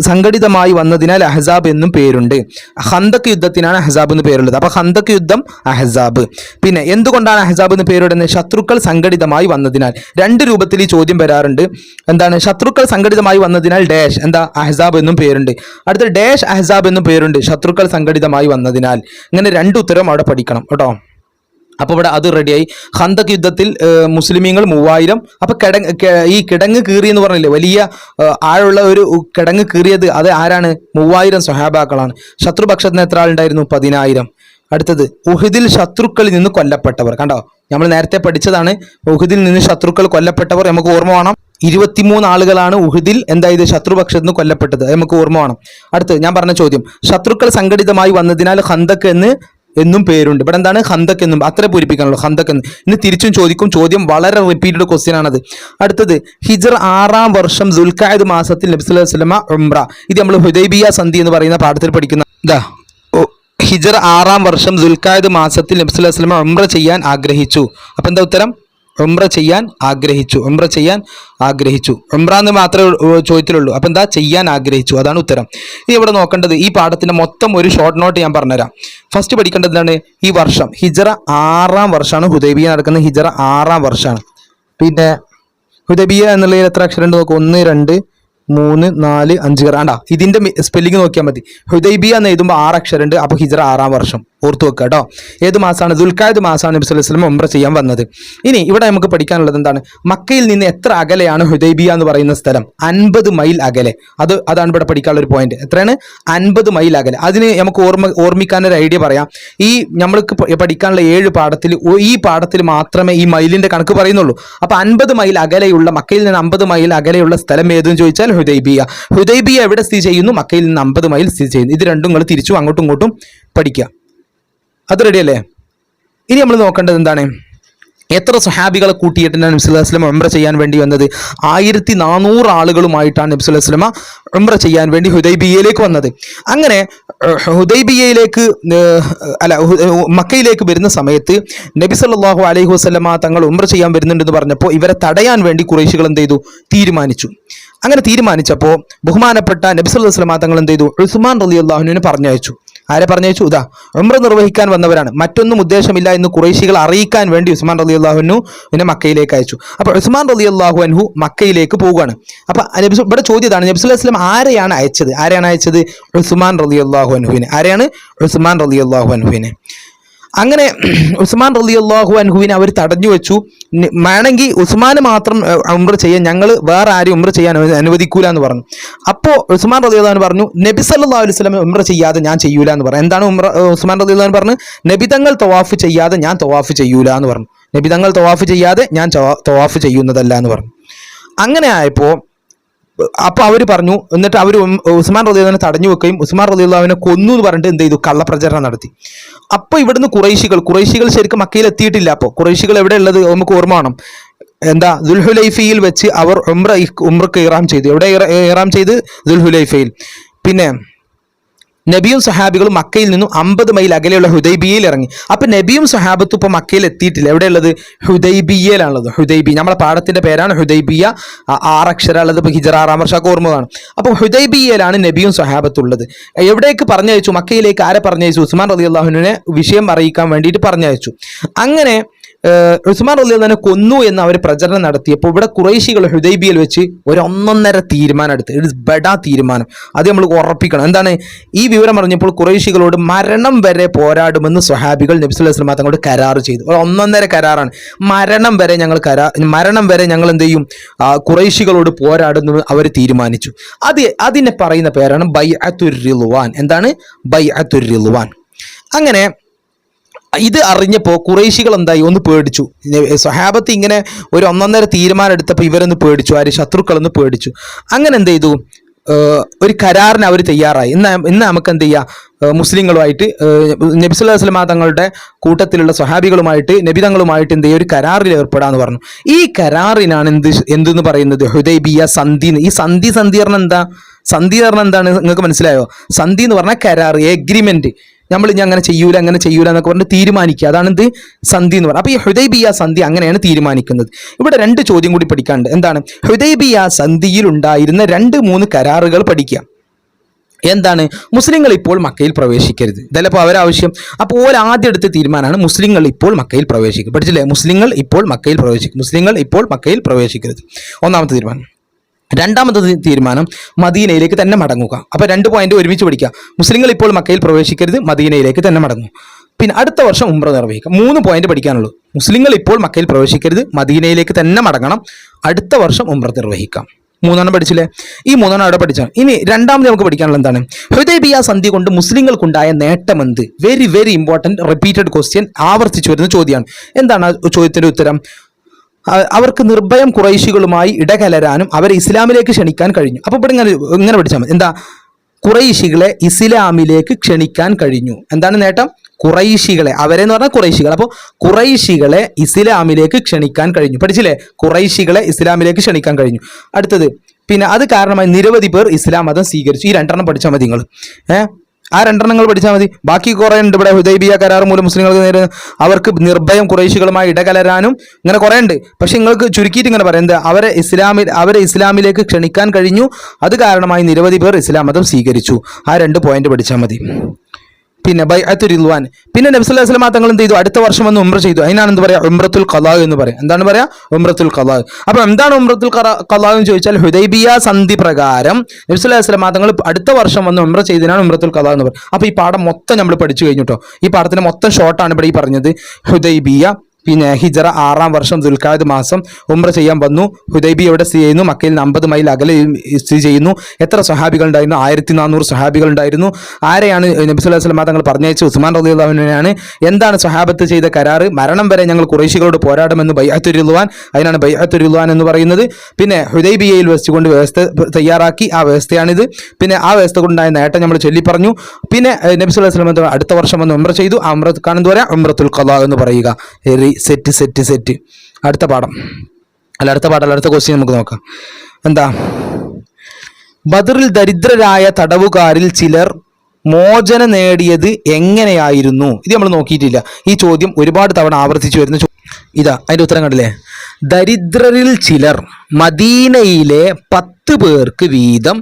സംഘടിതമായി വന്നതിനാൽ അഹ്സാബ് എന്നും പേരുണ്ട്. ഖന്തക്ക് യുദ്ധത്തിനാണ് അഹ്സാബ് എന്ന് പേരുള്ളത്. അപ്പോൾ ഖന്തക്ക് യുദ്ധം അഹ്സാബ്. അഹ്സാബ്. പിന്നെ എന്തുകൊണ്ടാണ് അഹ്സാബ് എന്ന് പേരിടുന്നത്? ശത്രുക്കൾ സംഘടിതമായി വന്നതിനാൽ. രണ്ട് രൂപത്തിൽ ഈ ചോദ്യം വരാറുണ്ട്. എന്താണ്? ശത്രുക്കൾ സംഘടിതമായി വന്നതിനാൽ ഡാഷ് എന്താ അഹ്സാബ് എന്നും പേരുണ്ട്, അടുത്ത ഡാഷ് അഹ്സാബ് എന്നും പേരുണ്ട്, ശത്രുക്കൾ സംഘടിതമായി വന്നതിനാൽ. ഇങ്ങനെ രണ്ട് ഉത്തരം അവിടെ പഠിക്കണം കേട്ടോ. അപ്പോൾ ഇവിടെ അത് റെഡിയായി. ഖന്തക് യുദ്ധത്തിൽ മുസ്ലിമീങ്ങൾ 3000. അപ്പോൾ ഈ കിടങ്ങ് കീറി എന്ന് പറഞ്ഞില്ലേ, വലിയ ആഴുള്ള ഒരു കിടങ്ങ് കീറിയത് അത് ആരാണ്? 3000 സ്വഹാബാക്കളാണ്. ശത്രുപക്ഷത്തിന് എത്ര ആളുണ്ടായിരുന്നു? 10000. അടുത്തത് ഉഹുദിൽ ശത്രുക്കളിൽ നിന്ന് കൊല്ലപ്പെട്ടവർ. കണ്ടോ, നമ്മൾ നേരത്തെ പഠിച്ചതാണ്. ഉഹുദിൽ നിന്ന് ശത്രുക്കൾ കൊല്ലപ്പെട്ടവർ നമുക്ക് ഓർമ്മ വേണം. 23 ആളുകളാണ് ഉഹുദിൽ എന്തായത് ശത്രുപക്ഷത്ത് നിന്ന് കൊല്ലപ്പെട്ടത്, നമുക്ക് ഓർമ്മ വേണം. അടുത്ത് ഞാൻ പറഞ്ഞ ചോദ്യം, ശത്രുക്കൾ സംഘടിതമായി വന്നതിനാൽ ഖന്തക് എന്നും പേരുണ്ട്. ഇവിടെ എന്താണ്? ഖന്തക് എന്നും. അത്ര പൂരിപ്പിക്കാനുള്ളൂ, ഖന്തക് എന്ന്. ഇനി തിരിച്ചും ചോദിക്കും, ചോദ്യം വളരെ റിപ്പീറ്റഡ് ക്വസ്റ്റ്യൻ ആണത്. അടുത്തത് ഹിജ്റ 6-ാം വർഷം ദുൽഖഅദ് മാസത്തിൽ നബി സല്ലല്ലാഹു അലൈഹി വസല്ലമ ഉംറ. ഇത് നമ്മൾ ഹുദൈബിയ സന്ധി എന്ന് പറയുന്ന പാഠത്തിൽ പഠിക്കുന്ന ഹിജ്റ 6-ാം വർഷം ദുൽഖഅദ് മാസത്തിൽ നബി സല്ലല്ലാഹു അലൈഹി വസല്ലമ ഉംറ ചെയ്യാൻ ആഗ്രഹിച്ചു. അപ്പൊ എന്താ ഉത്തരം? ഉംറ ചെയ്യാൻ ആഗ്രഹിച്ചു. ഉംറ ചെയ്യാൻ ആഗ്രഹിച്ചു. ഉംറ എന്ന് മാത്രമേ ചോദ്യത്തിലുള്ളൂ. അപ്പം എന്താ? ചെയ്യാൻ ആഗ്രഹിച്ചു, അതാണ് ഉത്തരം. ഇനി ഇവിടെ നോക്കേണ്ടത് ഈ പാഠത്തിന്റെ മൊത്തം ഒരു ഷോർട്ട് നോട്ട് ഞാൻ പറഞ്ഞുതരാം. ഫസ്റ്റ് പഠിക്കേണ്ടത് എന്താണ്? ഈ വർഷം ഹിജ്റ 6-ാം വർഷമാണ് ഹുദൈബിയ നടക്കുന്നത്. ഹിജ്റ 6-ാം വർഷമാണ്. പിന്നെ ഹുദൈബിയ എന്നുള്ളതിൽ എത്ര അക്ഷരം ഉണ്ട് നോക്കുക? 1 2 3 4 5 കണ്ടാ. ഇതിന്റെ സ്പെല്ലിംഗ് നോക്കിയാൽ മതി. ഹുദൈബിയ എന്ന് എഴുതുമ്പോൾ 6 അക്ഷരം ഉണ്ട്. അപ്പോൾ ഹിജ്റ 6-ാം വർഷം ഓർത്തു വെക്കുക കേട്ടോ. ഏത് മാസമാണ്? ദുൽഖഅദ് മാസമാണ് നബി സല്ലല്ലാഹു അലൈഹി വസല്ലം ഉംറ ചെയ്യാൻ വന്നത്. ഇനി ഇവിടെ നമുക്ക് പഠിക്കാനുള്ളത് എന്താണ്? മക്കയിൽ നിന്ന് എത്ര അകലെയാണ് ഹുദൈബിയ എന്ന് പറയുന്ന സ്ഥലം? 50 മൈൽ അകലെ. അതാണ് ഇവിടെ പഠിക്കാനുള്ള ഒരു പോയിന്റ്. എത്രയാണ്? 50 മൈൽ അകലെ. അതിന് നമുക്ക് ഓർമ്മിക്കാൻ ഒരു ഐഡിയ പറയാം. ഈ നമ്മൾക്ക് പഠിക്കാനുള്ള 7 പാഠത്തിൽ ഈ പാഠത്തിൽ മാത്രമേ ഈ മൈലിന്റെ കണക്ക് പറയുന്നുള്ളൂ. അപ്പൊ 50 മൈൽ അകലെയുള്ള, മക്കയിൽ നിന്ന് 50 മൈൽ അകലെയുള്ള സ്ഥലം ഏതെന്ന് ചോദിച്ചാൽ ഹുദൈബിയ. ഹുദൈബിയ എവിടെ സ്ഥിതി ചെയ്യുന്നു? മക്കയിൽ നിന്ന് 50 മൈൽ സ്ഥിതി ചെയ്യുന്നു. ഇത് രണ്ടും നിങ്ങൾ തിരിച്ചും അങ്ങോട്ടും ഇങ്ങോട്ടും പഠിക്കുക. അത് റെഡിയല്ലേ? ഇനി നമ്മൾ നോക്കേണ്ടത് എന്താണ്? എത്ര സ്വഹാബികളെ കൂട്ടിയിട്ടാണ് നബി സല്ലല്ലാഹു അലൈഹി വസല്ലം ഉംറ ചെയ്യാൻ വേണ്ടി വന്നത്? 1400 ആളുകളുമായിട്ടാണ് നബി സല്ലല്ലാഹു അലൈഹി വസല്ലം ഉംറ ചെയ്യാൻ വേണ്ടി ഹുദൈബിയയിലേക്ക് വന്നത്. അങ്ങനെ ഹുദൈബിയയിലേക്ക് മക്കയിലേക്ക് വരുന്ന സമയത്ത് നബി സല്ലല്ലാഹു അലൈഹി വസല്ലം തങ്ങൾ ഉംറ ചെയ്യാൻ വരുന്നുണ്ടെന്ന് പറഞ്ഞപ്പോൾ ഇവരെ തടയാൻ വേണ്ടി ഖുറൈശികൾ എന്ത് ചെയ്തു? തീരുമാനിച്ചു. അങ്ങനെ തീരുമാനിച്ചപ്പോൾ ബഹുമാനപ്പെട്ട നബി സല്ലല്ലാഹു അലൈഹി വസല്ലം തങ്ങൾ എന്ത് ചെയ്തു? ഉസ്മാൻ റളിയല്ലാഹു അൻഹുവിനെ പറഞ്ഞയച്ചു. ആരെ പറഞ്ഞയച്ചു? ഇതാ ഉംറ നിർവഹിക്കാൻ വന്നവരാണ്, മറ്റൊന്നും ഉദ്ദേശമില്ല എന്ന് ഖുറൈശികൾ അറിയിക്കാൻ വേണ്ടി ഉസ്മാൻ റളിയല്ലാഹു അൻഹുവിനെ മക്കയിലേക്ക് അയച്ചു. അപ്പോൾ ഉസ്മാൻ റളിയല്ലാഹു അൻഹു മക്കയിലേക്ക് പോവുകയാണ്. അപ്പോൾ ഇവിടെ ചോദ്യം ഇതാണ്, നബി സല്ലല്ലാഹു അലൈഹി വസല്ലം ആരെയാണ് അയച്ചത്? ഉസ്മാൻ റളിയല്ലാഹു അൻഹുവിനെ. ആരെയാണ്? ഉസ്മാൻ റളിയല്ലാഹു അൻഹുവിനെ. അങ്ങനെ ഉസ്മാൻ റളിയല്ലാഹു അൻഹുവിനെ അവർ തടഞ്ഞു വെച്ചു. വേണമെങ്കിൽ ഉസ്മാന് മാത്രം ഉംറ ചെയ്യാൻ, ഞങ്ങൾ വേറെ ആരും ഉംറ ചെയ്യാൻ അനുവദിക്കൂല എന്ന് പറഞ്ഞു. അപ്പോൾ ഉസ്മാൻ റളിയല്ലാഹു അൻഹു പറഞ്ഞു, നബി സല്ലല്ലാഹു അലൈഹി വസല്ലം ഉംറ ചെയ്യാതെ ഞാൻ ചെയ്യൂല എന്ന് പറഞ്ഞു. എന്താണ് ഉസ്മാൻ റളിയല്ലാഹു അൻഹു പറഞ്ഞു? നബി തങ്ങൾ തവാഫ് ചെയ്യാതെ ഞാൻ തവാഫ് ചെയ്യൂല എന്ന് പറഞ്ഞു. നബി തങ്ങൾ തവാഫ് ചെയ്യാതെ ഞാൻ തവാഫ് ചെയ്യുന്നതല്ല എന്ന് പറഞ്ഞു. അങ്ങനെ ആയപ്പോൾ അപ്പോൾ അവർ പറഞ്ഞു, എന്നിട്ട് അവർ ഉസ്മാൻ റളിയല്ലാഹുവിനെ തടഞ്ഞു വെക്കുകയും ഉസ്മാൻ റളിയല്ലാഹുവിനെ കൊന്നു എന്ന് പറഞ്ഞിട്ട് എന്ത് ചെയ്തു? കള്ളപ്രചരണം നടത്തി. അപ്പോൾ ഇവിടുന്ന് ഖുറൈശികൾ ശരിക്കും മക്കയിൽ എത്തിയിട്ടില്ല. അപ്പോൾ ഖുറൈശികൾ എവിടെ ഉള്ളത് നമുക്ക് ഓർമ്മ വേണം. എന്താ? ദുൽഹുലൈഫയിൽ വെച്ച് അവർ ഉംറക്ക് ഇഹ്റാം ചെയ്തു. എവിടെ ഇഹ്റാം ചെയ്ത്? ദുൽഹുലൈഫയിൽ. പിന്നെ നബിയും സഹാബികളും മക്കയിൽ നിന്നും 50 മൈൽ അകലെയുള്ള ഹുദൈബിയയിൽ ഇറങ്ങി. അപ്പൊ നബിയും സഹാബത്തും ഇപ്പൊ മക്കയിൽ എത്തിയിട്ടില്ല. എവിടെയുള്ളത്? ഹുദൈബിയയിലാണുള്ളത്. ഹുദൈബിയ നമ്മളെ പാഠത്തിന്റെ പേരാണ് ഹുദൈബിയ. 6 അക്ഷരമുള്ളത്. ഇപ്പൊ ഹിജ്റ 6-ാം വർഷമൊക്കെ ഓർമ്മ കാണും. അപ്പോൾ ഹുദൈബിയയിലാണ് നബിയും സഹാബത്തും ഉള്ളത്. എവിടേക്ക് പറഞ്ഞയച്ചു? മക്കയിലേക്ക്. ആരെ പറഞ്ഞയച്ചു? ഉസ്മാൻ റളിയല്ലാഹു അൻഹുവിനെ വിഷയം അറിയിക്കാൻ വേണ്ടിയിട്ട് പറഞ്ഞയച്ചു. അങ്ങനെ ഉസ്മാൻ റളിയല്ലാഹു അൻഹു കൊന്നു എന്ന് അവർ പ്രചരണം നടത്തിയപ്പോൾ ഇവിടെ ഖുറൈശികൾ ഹുദൈബിയയിൽ വെച്ച് ഒരു 1.5 തീരുമാനം എടുത്ത്. ഇറ്റ് ഇസ് ബെഡാ തീരുമാനം. അത് നമ്മൾ ഉറപ്പിക്കണം. എന്താണ്? ഈ വിവരം അറിഞ്ഞപ്പോൾ ഖുറൈശികളോട് മരണം വരെ പോരാടുമെന്ന് സ്വഹാബികൾ നബി സല്ലല്ലാഹു അലൈഹി വസല്ലം തങ്ങളോട് കരാർ ചെയ്തു. ഒരു 1.5 കരാറാണ്. മരണം വരെ ഞങ്ങൾ എന്ത് ചെയ്യും? ഖുറൈശികളോട് പോരാടുന്നു അവർ തീരുമാനിച്ചു. അതിനെ പറയുന്ന പേരാണ് ബൈഅത്തുർ റിളവാൻ. എന്താണ്? ബൈഅത്തുർ റിളവാൻ. അങ്ങനെ ഇത് അറിഞ്ഞപ്പോൾ ഖുറൈശികൾ എന്തായി? ഒന്ന് പേടിച്ചു. സ്വഹാബത്ത് ഇങ്ങനെ ഒരു 1.5 തീരുമാനം എടുത്തപ്പോൾ ഇവരൊന്ന് പേടിച്ചു. ശത്രുക്കളൊന്ന് പേടിച്ചു. അങ്ങനെ എന്ത് ചെയ്തു? ഒരു കരാറിന് അവർ തയ്യാറായി. ഇന്ന് നമുക്ക് എന്ത് ചെയ്യാം? മുസ്ലിങ്ങളുമായിട്ട് നബി സല്ലല്ലാഹു അലൈഹി വസല്ലം തങ്ങളുടെ കൂട്ടത്തിലുള്ള സ്വഹാബികളുമായിട്ട് നബി തങ്ങളുമായിട്ട് എന്ത് ചെയ്യുക? ഒരു കരാറിൽ ഏർപ്പെടാന്ന് പറഞ്ഞു. ഈ കരാറിനാണ് എന്തെന്ന് പറയുന്നത്? ഹുദൈബിയ സന്ധി. ഈ സന്ധി പറഞ്ഞാൽ എന്താ? സന്ധി പറഞ്ഞാൽ എന്താണ്? നിങ്ങൾക്ക് മനസ്സിലായോ? സന്ധി എന്ന് പറഞ്ഞാൽ കരാർ, എഗ്രിമെന്റ്. നമ്മൾ ഇനി അങ്ങനെ ചെയ്യൂല എന്നൊക്കെ പറഞ്ഞ് തീരുമാനിക്കുക. അതാണ് ഇത് സന്ധി എന്ന് പറയുന്നത്. അപ്പൊ ഈ ഹുദൈബിയ സന്ധി അങ്ങനെയാണ് തീരുമാനിക്കുന്നത്. ഇവിടെ 2 ചോദ്യം കൂടി പഠിക്കാനുണ്ട്. എന്താണ്? ഹുദൈബിയ സന്ധിയിൽ ഉണ്ടായിരുന്ന 2-3 കരാറുകൾ പഠിക്കുക. എന്താണ്? മുസ്ലിങ്ങൾ ഇപ്പോൾ മക്കയിൽ പ്രവേശിക്കരുത്. ഇതല്ല ഇപ്പോൾ അവരാവശ്യം. അപ്പോൾ ഓരോ ആദ്യം എടുത്ത തീരുമാനമാണ് മുസ്ലിങ്ങൾ ഇപ്പോൾ മക്കയിൽ പ്രവേശിക്കും. പഠിച്ചില്ലേ? മുസ്ലിങ്ങൾ ഇപ്പോൾ മക്കയിൽ പ്രവേശിക്കും. മുസ്ലിങ്ങൾ ഇപ്പോൾ മക്കയിൽ പ്രവേശിക്കരുത്, ഒന്നാമത്തെ തീരുമാനം. രണ്ടാമത്തെ തീരുമാനം മദീനയിലേക്ക് തന്നെ മടങ്ങുക. അപ്പോൾ 2 പോയിന്റ് ഒരുമിച്ച് പഠിക്കുക. മുസ്ലിങ്ങൾ ഇപ്പോൾ മക്കയിൽ പ്രവേശിക്കരുത്, മദീനയിലേക്ക് തന്നെ മടങ്ങും. പിന്നെ അടുത്ത വർഷം ഉംറ നിർവഹിക്കാം. 3 പോയിന്റ് പഠിക്കാനുള്ളൂ. മുസ്ലിങ്ങൾ ഇപ്പോൾ മക്കയിൽ പ്രവേശിക്കരുത്, മദീനയിലേക്ക് തന്നെ മടങ്ങണം, അടുത്ത വർഷം ഉംറ നിർവഹിക്കാം. 3 പഠിച്ചില്ലേ? ഈ 3 അവിടെ പഠിച്ചാൽ ഇനി രണ്ടാമത് നമുക്ക് പഠിക്കാനുള്ള എന്താണ്? ഹുദൈബിയ സന്ധി കൊണ്ട് മുസ്ലിങ്ങൾക്കുണ്ടായ നേട്ടമെന്ത്? Very very important repeated question, ആവർത്തിച്ചു വരുന്ന ചോദ്യമാണ്. എന്താണ് ആ ചോദ്യത്തിന്റെ ഉത്തരം? അവർക്ക് നിർഭയം ഖുറൈശികളുമായി ഇടകലരാനും അവരെ ഇസ്ലാമിലേക്ക് ക്ഷണിക്കാൻ കഴിഞ്ഞു. അപ്പോൾ ഇവിടെ ഇങ്ങനെ പഠിച്ചാൽ മതി. എന്താ? ഖുറൈശികളെ ഇസ്ലാമിലേക്ക് ക്ഷണിക്കാൻ കഴിഞ്ഞു. എന്താണ് നേട്ടം? ഖുറൈശികളെ, അവരെന്ന് പറഞ്ഞാൽ ഖുറൈശികൾ. അപ്പോൾ ഖുറൈശികളെ ഇസ്ലാമിലേക്ക് ക്ഷണിക്കാൻ കഴിഞ്ഞു. പഠിച്ചില്ലേ? ഖുറൈശികളെ ഇസ്ലാമിലേക്ക് ക്ഷണിക്കാൻ കഴിഞ്ഞു. അടുത്തത്, പിന്നെ അത് കാരണമായി നിരവധി പേർ ഇസ്ലാം മതം സ്വീകരിച്ചു. ഈ 2 പഠിച്ചാൽ മതി നിങ്ങൾ. ആ 2 പഠിച്ചാൽ മതി. ബാക്കി കുറേ ഉണ്ട് ഇവിടെ. ഹുദൈബിയ കരാർ മൂലം മുസ്ലിങ്ങൾക്ക് നേരെ അവർക്ക് നിർഭയം ഖുറൈശികളുമായി ഇടകലരാനും ഇങ്ങനെ കുറേ ഉണ്ട്. പക്ഷെ നിങ്ങൾക്ക് ചുരുക്കിയിട്ട് ഇങ്ങനെ പറയാം, എന്താ? അവരെ ഇസ്ലാമിലേക്ക് ക്ഷണിക്കാൻ കഴിഞ്ഞു, അത് കാരണമായി നിരവധി പേർ ഇസ്ലാം മതം സ്വീകരിച്ചു. ആ 2 പോയിന്റ് പഠിച്ചാൽ മതി. പിന്നെ ബൈഅത്തു റിദ്വാൻ. പിന്നെ നബി സല്ലല്ലാഹു അലൈഹി വസല്ലം തങ്ങൾ എന്ത് ചെയ്തു? അടുത്ത വർഷം വന്ന് ഉംറ ചെയ്തു. അതിനാണ് എന്ത് പറയാ? ഉംറത്തുൽ ഖളാ എന്ന് പറയാം. എന്താണ് പറയാ? ഉംറത്തുൽ ഖളാ. അപ്പോൾ എന്താണ് ഉംറത്തുൽ ഖളാ എന്ന് ചോദിച്ചാൽ, ഹുദൈബിയ സന്ധി പ്രകാരം നബി സല്ലല്ലാഹു അലൈഹി വസല്ലം തങ്ങൾ അടുത്ത വർഷം വന്ന് ഉംറ ചെയ്തതിനാണ് ഉംറത്തുൽ ഖളാ എന്ന് പറയുന്നത്. അപ്പോൾ ഈ പാഠം മൊത്തം നമ്മൾ പഠിച്ചു കഴിഞ്ഞു കേട്ടോ. ഈ പാഠത്തിന് മൊത്തം ഷോർട്ടാണ് ഇവിടെ ഈ പറഞ്ഞത്. ഹുദൈബിയ, പിന്നെ ഹിജറ 6-ാം വർഷം ദുൽഖഅദ് മാസം ഉംറ ചെയ്യാൻ വന്നു. ഹുദൈബിയ എവിടെ സ്ഥിതി ചെയ്യുന്നു? മക്കയിൽ 50 മൈൽ അകലെ സ്ഥിതി ചെയ്യുന്നു. എത്ര സ്വഹാബികൾ ഉണ്ടായിരുന്നു? 1400 സ്വഹാബികൾ ഉണ്ടായിരുന്നു. ആരെയാണ് നബി സല്ലല്ലാഹു അലൈഹി വസല്ലം തങ്ങൾ പറഞ്ഞയച്ചു? ഉസ്മാൻ റളിയല്ലാഹു അൻഹുവിനെയാണ്. എന്താണ് സ്വഹാബത്ത് ചെയ്ത കരാറ്? മരണം വരെ ഞങ്ങൾ ഖുറൈശികളോട് പോരാടുമെന്ന് ബൈഅത്തു റിദ്വാൻ. അതിനാണ് ബൈഅത്തു റിദ്വാൻ എന്ന് പറയുന്നത്. പിന്നെ ഹുദൈബിയയിൽ വെച്ചുകൊണ്ട് വ്യവസ്ഥ തയ്യാറാക്കി, ആ വ്യവസ്ഥയാണിത്. പിന്നെ ആ വ്യവസ്ഥ കൊണ്ടുണ്ടായ നേട്ടം നമ്മൾ ചൊല്ലി പറഞ്ഞു. പിന്നെ നബി സല്ലല്ലാഹു അലൈഹി വസല്ലം അടുത്ത വർഷം വന്ന് ഉംറ ചെയ്തു. ആ ഉംറക്കാണ് എന്ത് പറയാ? ഉംറത്തുൽ ഖളാ എന്ന് പറയുക. സെറ്റ്. അടുത്ത ക്വസ്റ്റ്യൻ നമുക്ക് നോക്കാം. എന്താ? ബദറിൽ ദരിദ്രരായ തടവുകാരിൽ ചിലർ മോചനം നേടിയത് എങ്ങനെയായിരുന്നു? ഇത് നമ്മൾ നോക്കിയിട്ടില്ല. ഈ ചോദ്യം ഒരുപാട് തവണ ആവർത്തിച്ചു വരുന്ന ഇതാ അതിന്റെ ഉത്തരം കണ്ടില്ലേ? ദരിദ്രരിൽ ചിലർ മദീനയിലെ 10 പേർക്ക് വീതം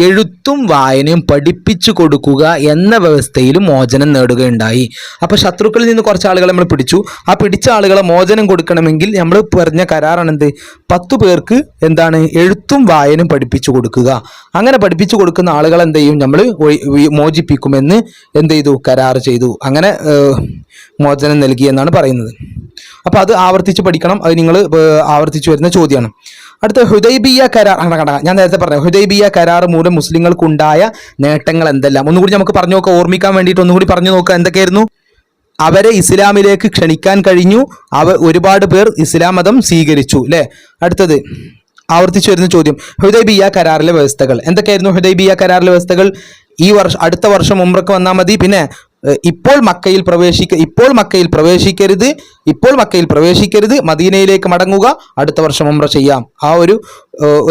എഴുത്തും വായനയും പഠിപ്പിച്ചു കൊടുക്കുക എന്ന വ്യവസ്ഥയിൽ മോചനം നേടുകയുണ്ടായി. അപ്പോൾ ശത്രുക്കളിൽ നിന്ന് കുറച്ച് ആളുകളെ നമ്മൾ പിടിച്ചു. ആ പിടിച്ച ആളുകളെ മോചനം കൊടുക്കണമെങ്കിൽ നമ്മൾ പറഞ്ഞ കരാറാണ് എന്ത്? 10 പേർക്ക് എന്താണ്? എഴുത്തും വായനയും പഠിപ്പിച്ചു കൊടുക്കുക. അങ്ങനെ പഠിപ്പിച്ചു കൊടുക്കുന്ന ആളുകൾ എന്ത് ചെയ്യും? നമ്മൾ മോചിപ്പിക്കുമെന്ന് എന്ത് ചെയ്തു? കരാർ ചെയ്തു. അങ്ങനെ മോചനം നൽകി എന്നാണ് പറയുന്നത്. അപ്പോൾ അത് ആവർത്തിച്ച് പഠിക്കണം. അത് നിങ്ങൾ ആവർത്തിച്ചു വരുന്ന ചോദ്യമാണ്. അടുത്ത ഹുദൈബിയ കരാർ. ഞാൻ നേരത്തെ പറഞ്ഞു, ഹുദൈബിയ കരാർ മൂലം മുസ്ലിങ്ങൾക്കുണ്ടായ നേട്ടങ്ങൾ എന്തെല്ലാം ഒന്നുകൂടി നമുക്ക് പറഞ്ഞു നോക്കാം. ഓർമ്മിക്കാൻ വേണ്ടിയിട്ട് ഒന്നുകൂടി പറഞ്ഞു നോക്കാം. എന്തൊക്കെയായിരുന്നു? അവരെ ഇസ്ലാമിലേക്ക് ക്ഷണിക്കാൻ കഴിഞ്ഞു. ഒരുപാട് പേർ ഇസ്ലാം മതം സ്വീകരിച്ചു അല്ലേ? അടുത്തത് ആവർത്തിച്ചു വരുന്ന ചോദ്യം, ഹുദൈബിയ കരാറിലെ വ്യവസ്ഥകൾ എന്തൊക്കെയായിരുന്നു? ഹുദൈബിയ കരാറിലെ വ്യവസ്ഥകൾ ഈ വർഷം അടുത്ത വർഷം ഉംറക്ക് വന്നാൽ മതി. പിന്നെ ഇപ്പോൾ മക്കയിൽ പ്രവേശിക്കരുത്, മദീനയിലേക്ക് മടങ്ങുക, അടുത്ത വർഷം ഉംറ ചെയ്യാം. ആ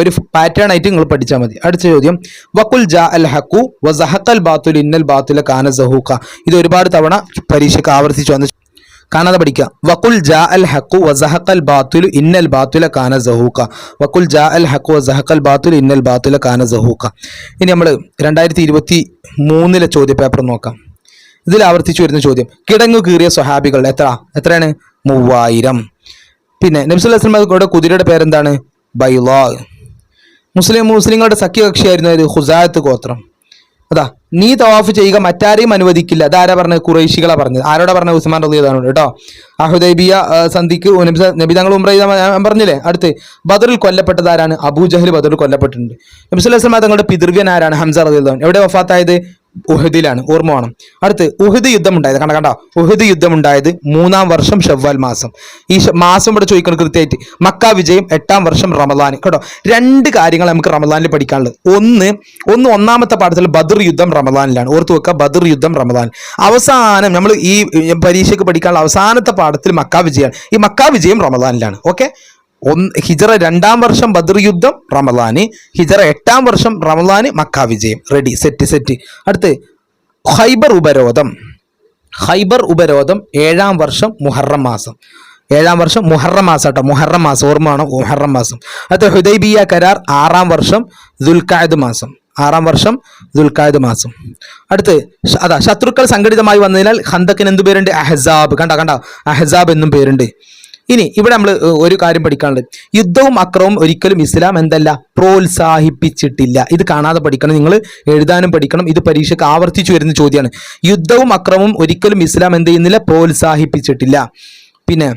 ഒരു പാറ്റേൺ ആയിട്ട് നിങ്ങൾ പഠിച്ചാൽ മതി. അടുത്ത ചോദ്യം, വഖുൽ ജാ അൽ ഹഖു വസഹഖൽ ബാത്തുൽ ഇന്നൽ ബാത്തുല കാന സഹൂഖ. ഇത് ഒരുപാട് തവണ പരീക്ഷയ്ക്ക് ആവർത്തിച്ചു വന്ന് കാണാതെ പഠിക്കുക. വഖുൽ ജാ അൽ ഹഖു വസഹഖൽ ബാത്തുലു ഇന്നൽ ബാത്തുല കാന സഹൂഖ. വഖുൽ ജാ അൽ ഹഖു വസഹഖൽ ബാത്തുലു ഇന്നൽ ബാത്തുല കാന സഹൂഖ. ഇനി നമ്മൾ 2023 ചോദ്യ പേപ്പർ നോക്കാം. ഇതിൽ ആവർത്തിച്ചു വരുന്ന ചോദ്യം, കിടങ്ങു കീറിയ സ്വഹാബികൾ എത്രയാണ്? 3000. പിന്നെ നബി സല്ലല്ലാഹു അലൈഹി വസല്ലം കുതിരയുടെ പേരെന്താണ്? ബൈളാ. മുസ്ലിങ്ങളുടെ സഖ്യകക്ഷിയായിരുന്നു ഖുസാഅത്ത് ഗോത്രം. അതാ, നീ തവാഫ് ചെയ്യുക, മറ്റാരെയും അനുവദിക്കില്ല. അതാരാ പറഞ്ഞത്? ഖുറൈശികളാ പറഞ്ഞത്. ആരോടാ പറഞ്ഞത്? ഉസ്മാൻ റളിയല്ലാഹു അൻഹു കേട്ടോ. ആ ഹുദൈബിയ സന്ധിക്ക് നബി തങ്ങൾ ഉംറ ചെയ്ത ഞാൻ പറഞ്ഞില്ലേ. അടുത്ത് ബദറിൽ കൊല്ലപ്പെട്ടത് ആരാണ്? അബൂജഹൽ ബദറിൽ കൊല്ലപ്പെട്ടിട്ടുണ്ട്. നബി സല്ലല്ലാഹു അലൈഹി വസല്ലം തങ്ങളുടെ പിതൃവ്യൻ ആരാണ്? ഹംസ റളിയല്ലാഹു അൻഹു. എവിടെ വഫാത്തായത്? ഉഹദിലാണ്. ഓർമ്മ വേണം. അടുത്ത് ഉഹദ് യുദ്ധം ഉണ്ടായത് കണ്ടോ? ഉഹദ് യുദ്ധം ഉണ്ടായത് 3-ാം വർഷം ഷവ്വാൽ മാസം. ഈ മാസം ഇവിടെ ചോദിക്കണം കൃത്യമായിട്ട്. മക്ക വിജയം 8-ാം വർഷം റമദാൻ കേട്ടോ. 2 കാര്യങ്ങൾ നമുക്ക് റമദാനിൽ പഠിക്കാനുള്ളത്. ഒന്നാമത്തെ പാഠത്തിൽ ബദർ യുദ്ധം റമദാനിലാണ്. ഓർത്ത് വെക്കുക, ബദർ യുദ്ധം റമദാൻ. അവസാനം നമ്മൾ ഈ പരീക്ഷയ്ക്ക് പഠിക്കാനുള്ള അവസാനത്തെ പാഠത്തിൽ മക്ക വിജയമാണ്. ഈ മക്ക വിജയം റമദാനിലാണ്. ഓക്കെ. ഹിജറ 2-ാം വർഷം ബദർ യുദ്ധം റമദാന്, ഹിജറ 8-ാം വർഷം റമദാന്, മക്ക വിജയം. Ready, set. അടുത്ത് ഖൈബർ ഉപരോധം 7-ാം വർഷം മുഹറം മാസം. 7-ാം വർഷം മുഹറം മാസം കേട്ടോ. മുഹറം മാസം ഓർമ്മ വേണം. മുഹറം മാസം. അടുത്ത ഹുദൈബിയ കരാർ 6-ാം വർഷം ദുൽഖഅദ് മാസം. 6-ാം വർഷം ദുൽഖഅദ മാസം. അടുത്ത് അതാ ശത്രുക്കൾ സംഘടിതമായി വന്നതിനാൽ ഖന്തക്കിന് എന്ത് പേരുണ്ട്? അഹ്സാബ്. കണ്ട അഹ്സാബ് എന്നും പേരുണ്ട്. ഇനി ഇവിടെ നമ്മൾ ഒരു കാര്യം പഠിക്കാനുള്ളത്, യുദ്ധവും അക്രമവും ഒരിക്കലും ഇസ്ലാം എന്തല്ല പ്രോത്സാഹിപ്പിച്ചിട്ടില്ല. ഇത് കാണാതെ പഠിക്കണം, നിങ്ങൾ എഴുതാനും പഠിക്കണം. ഇത് പരീക്ഷയ്ക്ക് ആവർത്തിച്ചു വരുന്ന ചോദ്യമാണ്. യുദ്ധവും അക്രമവും ഒരിക്കലും ഇസ്ലാം എന്ത് ചെയ്യുന്നില്ല? പ്രോത്സാഹിപ്പിച്ചിട്ടില്ല. പിന്നെ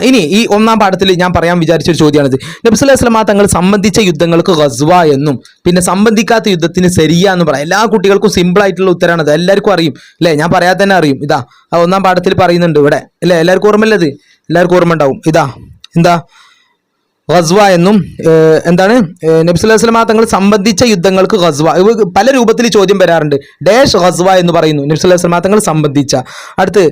ഇനി ഈ 1-ാം പാഠത്തിൽ ഞാൻ പറയാൻ വിചാരിച്ചൊരു ചോദ്യമാണിത്. നബി സല്ലല്ലാഹു അലൈഹി വസല്ലം തങ്ങൾ സംബന്ധിച്ച യുദ്ധങ്ങൾക്ക് ഗസ്വ എന്നും പിന്നെ സംബന്ധിക്കാത്ത യുദ്ധത്തിന് സരിയ എന്ന് പറയാം. എല്ലാ കുട്ടികൾക്കും സിമ്പിൾ ആയിട്ടുള്ള ഉത്തരമാണത്, എല്ലാവർക്കും അറിയും അല്ലേ? ഞാൻ പറയാതെ തന്നെ അറിയും. ഇതാ 1-ാം പാഠത്തിൽ പറയുന്നുണ്ട് ഇവിടെ അല്ലേ? എല്ലാവർക്കും ഓർമ്മയില്ലത്? എല്ലാവർക്കും ഓർമ്മ ഉണ്ടാവും. ഇതാ എന്താ ഗസ്വ എന്നും എന്താണ് നബി സല്ലല്ലാഹു അലൈഹി വസല്ലം തങ്ങൾ സംബന്ധിച്ച യുദ്ധങ്ങൾക്ക് ഗസ്വ. പല രൂപത്തിൽ ചോദ്യം വരാറുണ്ട്. ഡാഷ് ഗസ്വ എന്ന് പറയുന്നു, നബി സല്ലല്ലാഹു അലൈഹി വസല്ലം തങ്ങൾ സംബന്ധിച്ച. അടുത്ത്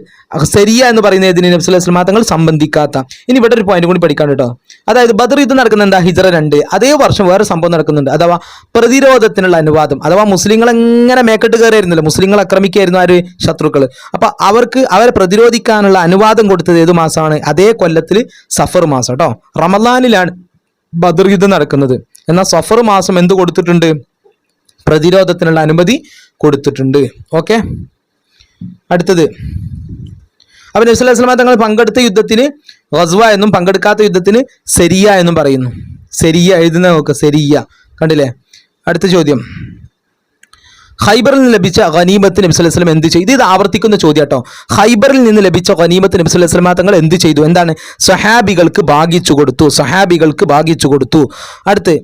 സരിയ എന്ന് പറയുന്നതിന് നബി സല്ലല്ലാഹു അലൈഹി വസല്ലം തങ്ങൾ സംബന്ധിക്കാത്ത. ഇനി ഇവിടെ ഒരു പോയിന്റ് കൂടി പഠിക്കാൻ കേട്ടോ. അതായത് ബദർ യുദ്ധം നടക്കുന്ന എന്താ? ഹിജ്റ 2. അതേ വർഷം വേറെ സംഭവം നടക്കുന്നുണ്ട്, അഥവാ പ്രതിരോധത്തിനുള്ള അനുവാദം. അഥവാ മുസ്ലിങ്ങൾ എങ്ങനെ മേക്കെട്ട് കയറിയിരുന്നില്ല, മുസ്ലിങ്ങൾ ആക്രമിക്കായിരുന്നു ആര്? ശത്രുക്കൾ. അപ്പൊ അവരെ പ്രതിരോധിക്കാനുള്ള അനുവാദം കൊടുത്തത് ഏത് മാസമാണ്? അതേ കൊല്ലത്തിൽ സഫർ മാസം കേട്ടോ. റമളാനിലാണ് ബദർ യുദ്ധം നടക്കുന്നത്. എന്നാൽ സഫർ മാസം എന്ത് കൊടുത്തിട്ടുണ്ട്? പ്രതിരോധത്തിനുള്ള അനുമതി കൊടുത്തിട്ടുണ്ട്. ഓക്കെ, അടുത്തത് അപ്പൊ നബി സല്ലല്ലാഹു അലൈഹി വസല്ലം തങ്ങൾ പങ്കെടുത്ത യുദ്ധത്തിന് ഗസ്വ എന്നും പങ്കെടുക്കാത്ത യുദ്ധത്തിന് സരിയ എന്നും പറയുന്നു. സരിയ എഴുതുന്ന നോക്കുക, സരിയ. കണ്ടില്ലേ? അടുത്ത ചോദ്യം, ഖൈബറിൽ നിന്ന് ലഭിച്ച ഗനീമത്ത് നബി സല്ലല്ലാഹു അലൈഹി വസല്ലം എന്ത് ചെയ്തു? ഇത് ആവർത്തിക്കുന്ന ചോദ്യം കേട്ടോ. ഖൈബറിൽ നിന്ന് ലഭിച്ച ഗനീമത്ത് നബി സല്ലല്ലാഹു അലൈഹി വസല്ലം തങ്ങൾ എന്ത് ചെയ്തു? എന്താണ്? സ്വഹാബികൾക്ക് ഭാഗിച്ചു കൊടുത്തു. അടുത്ത്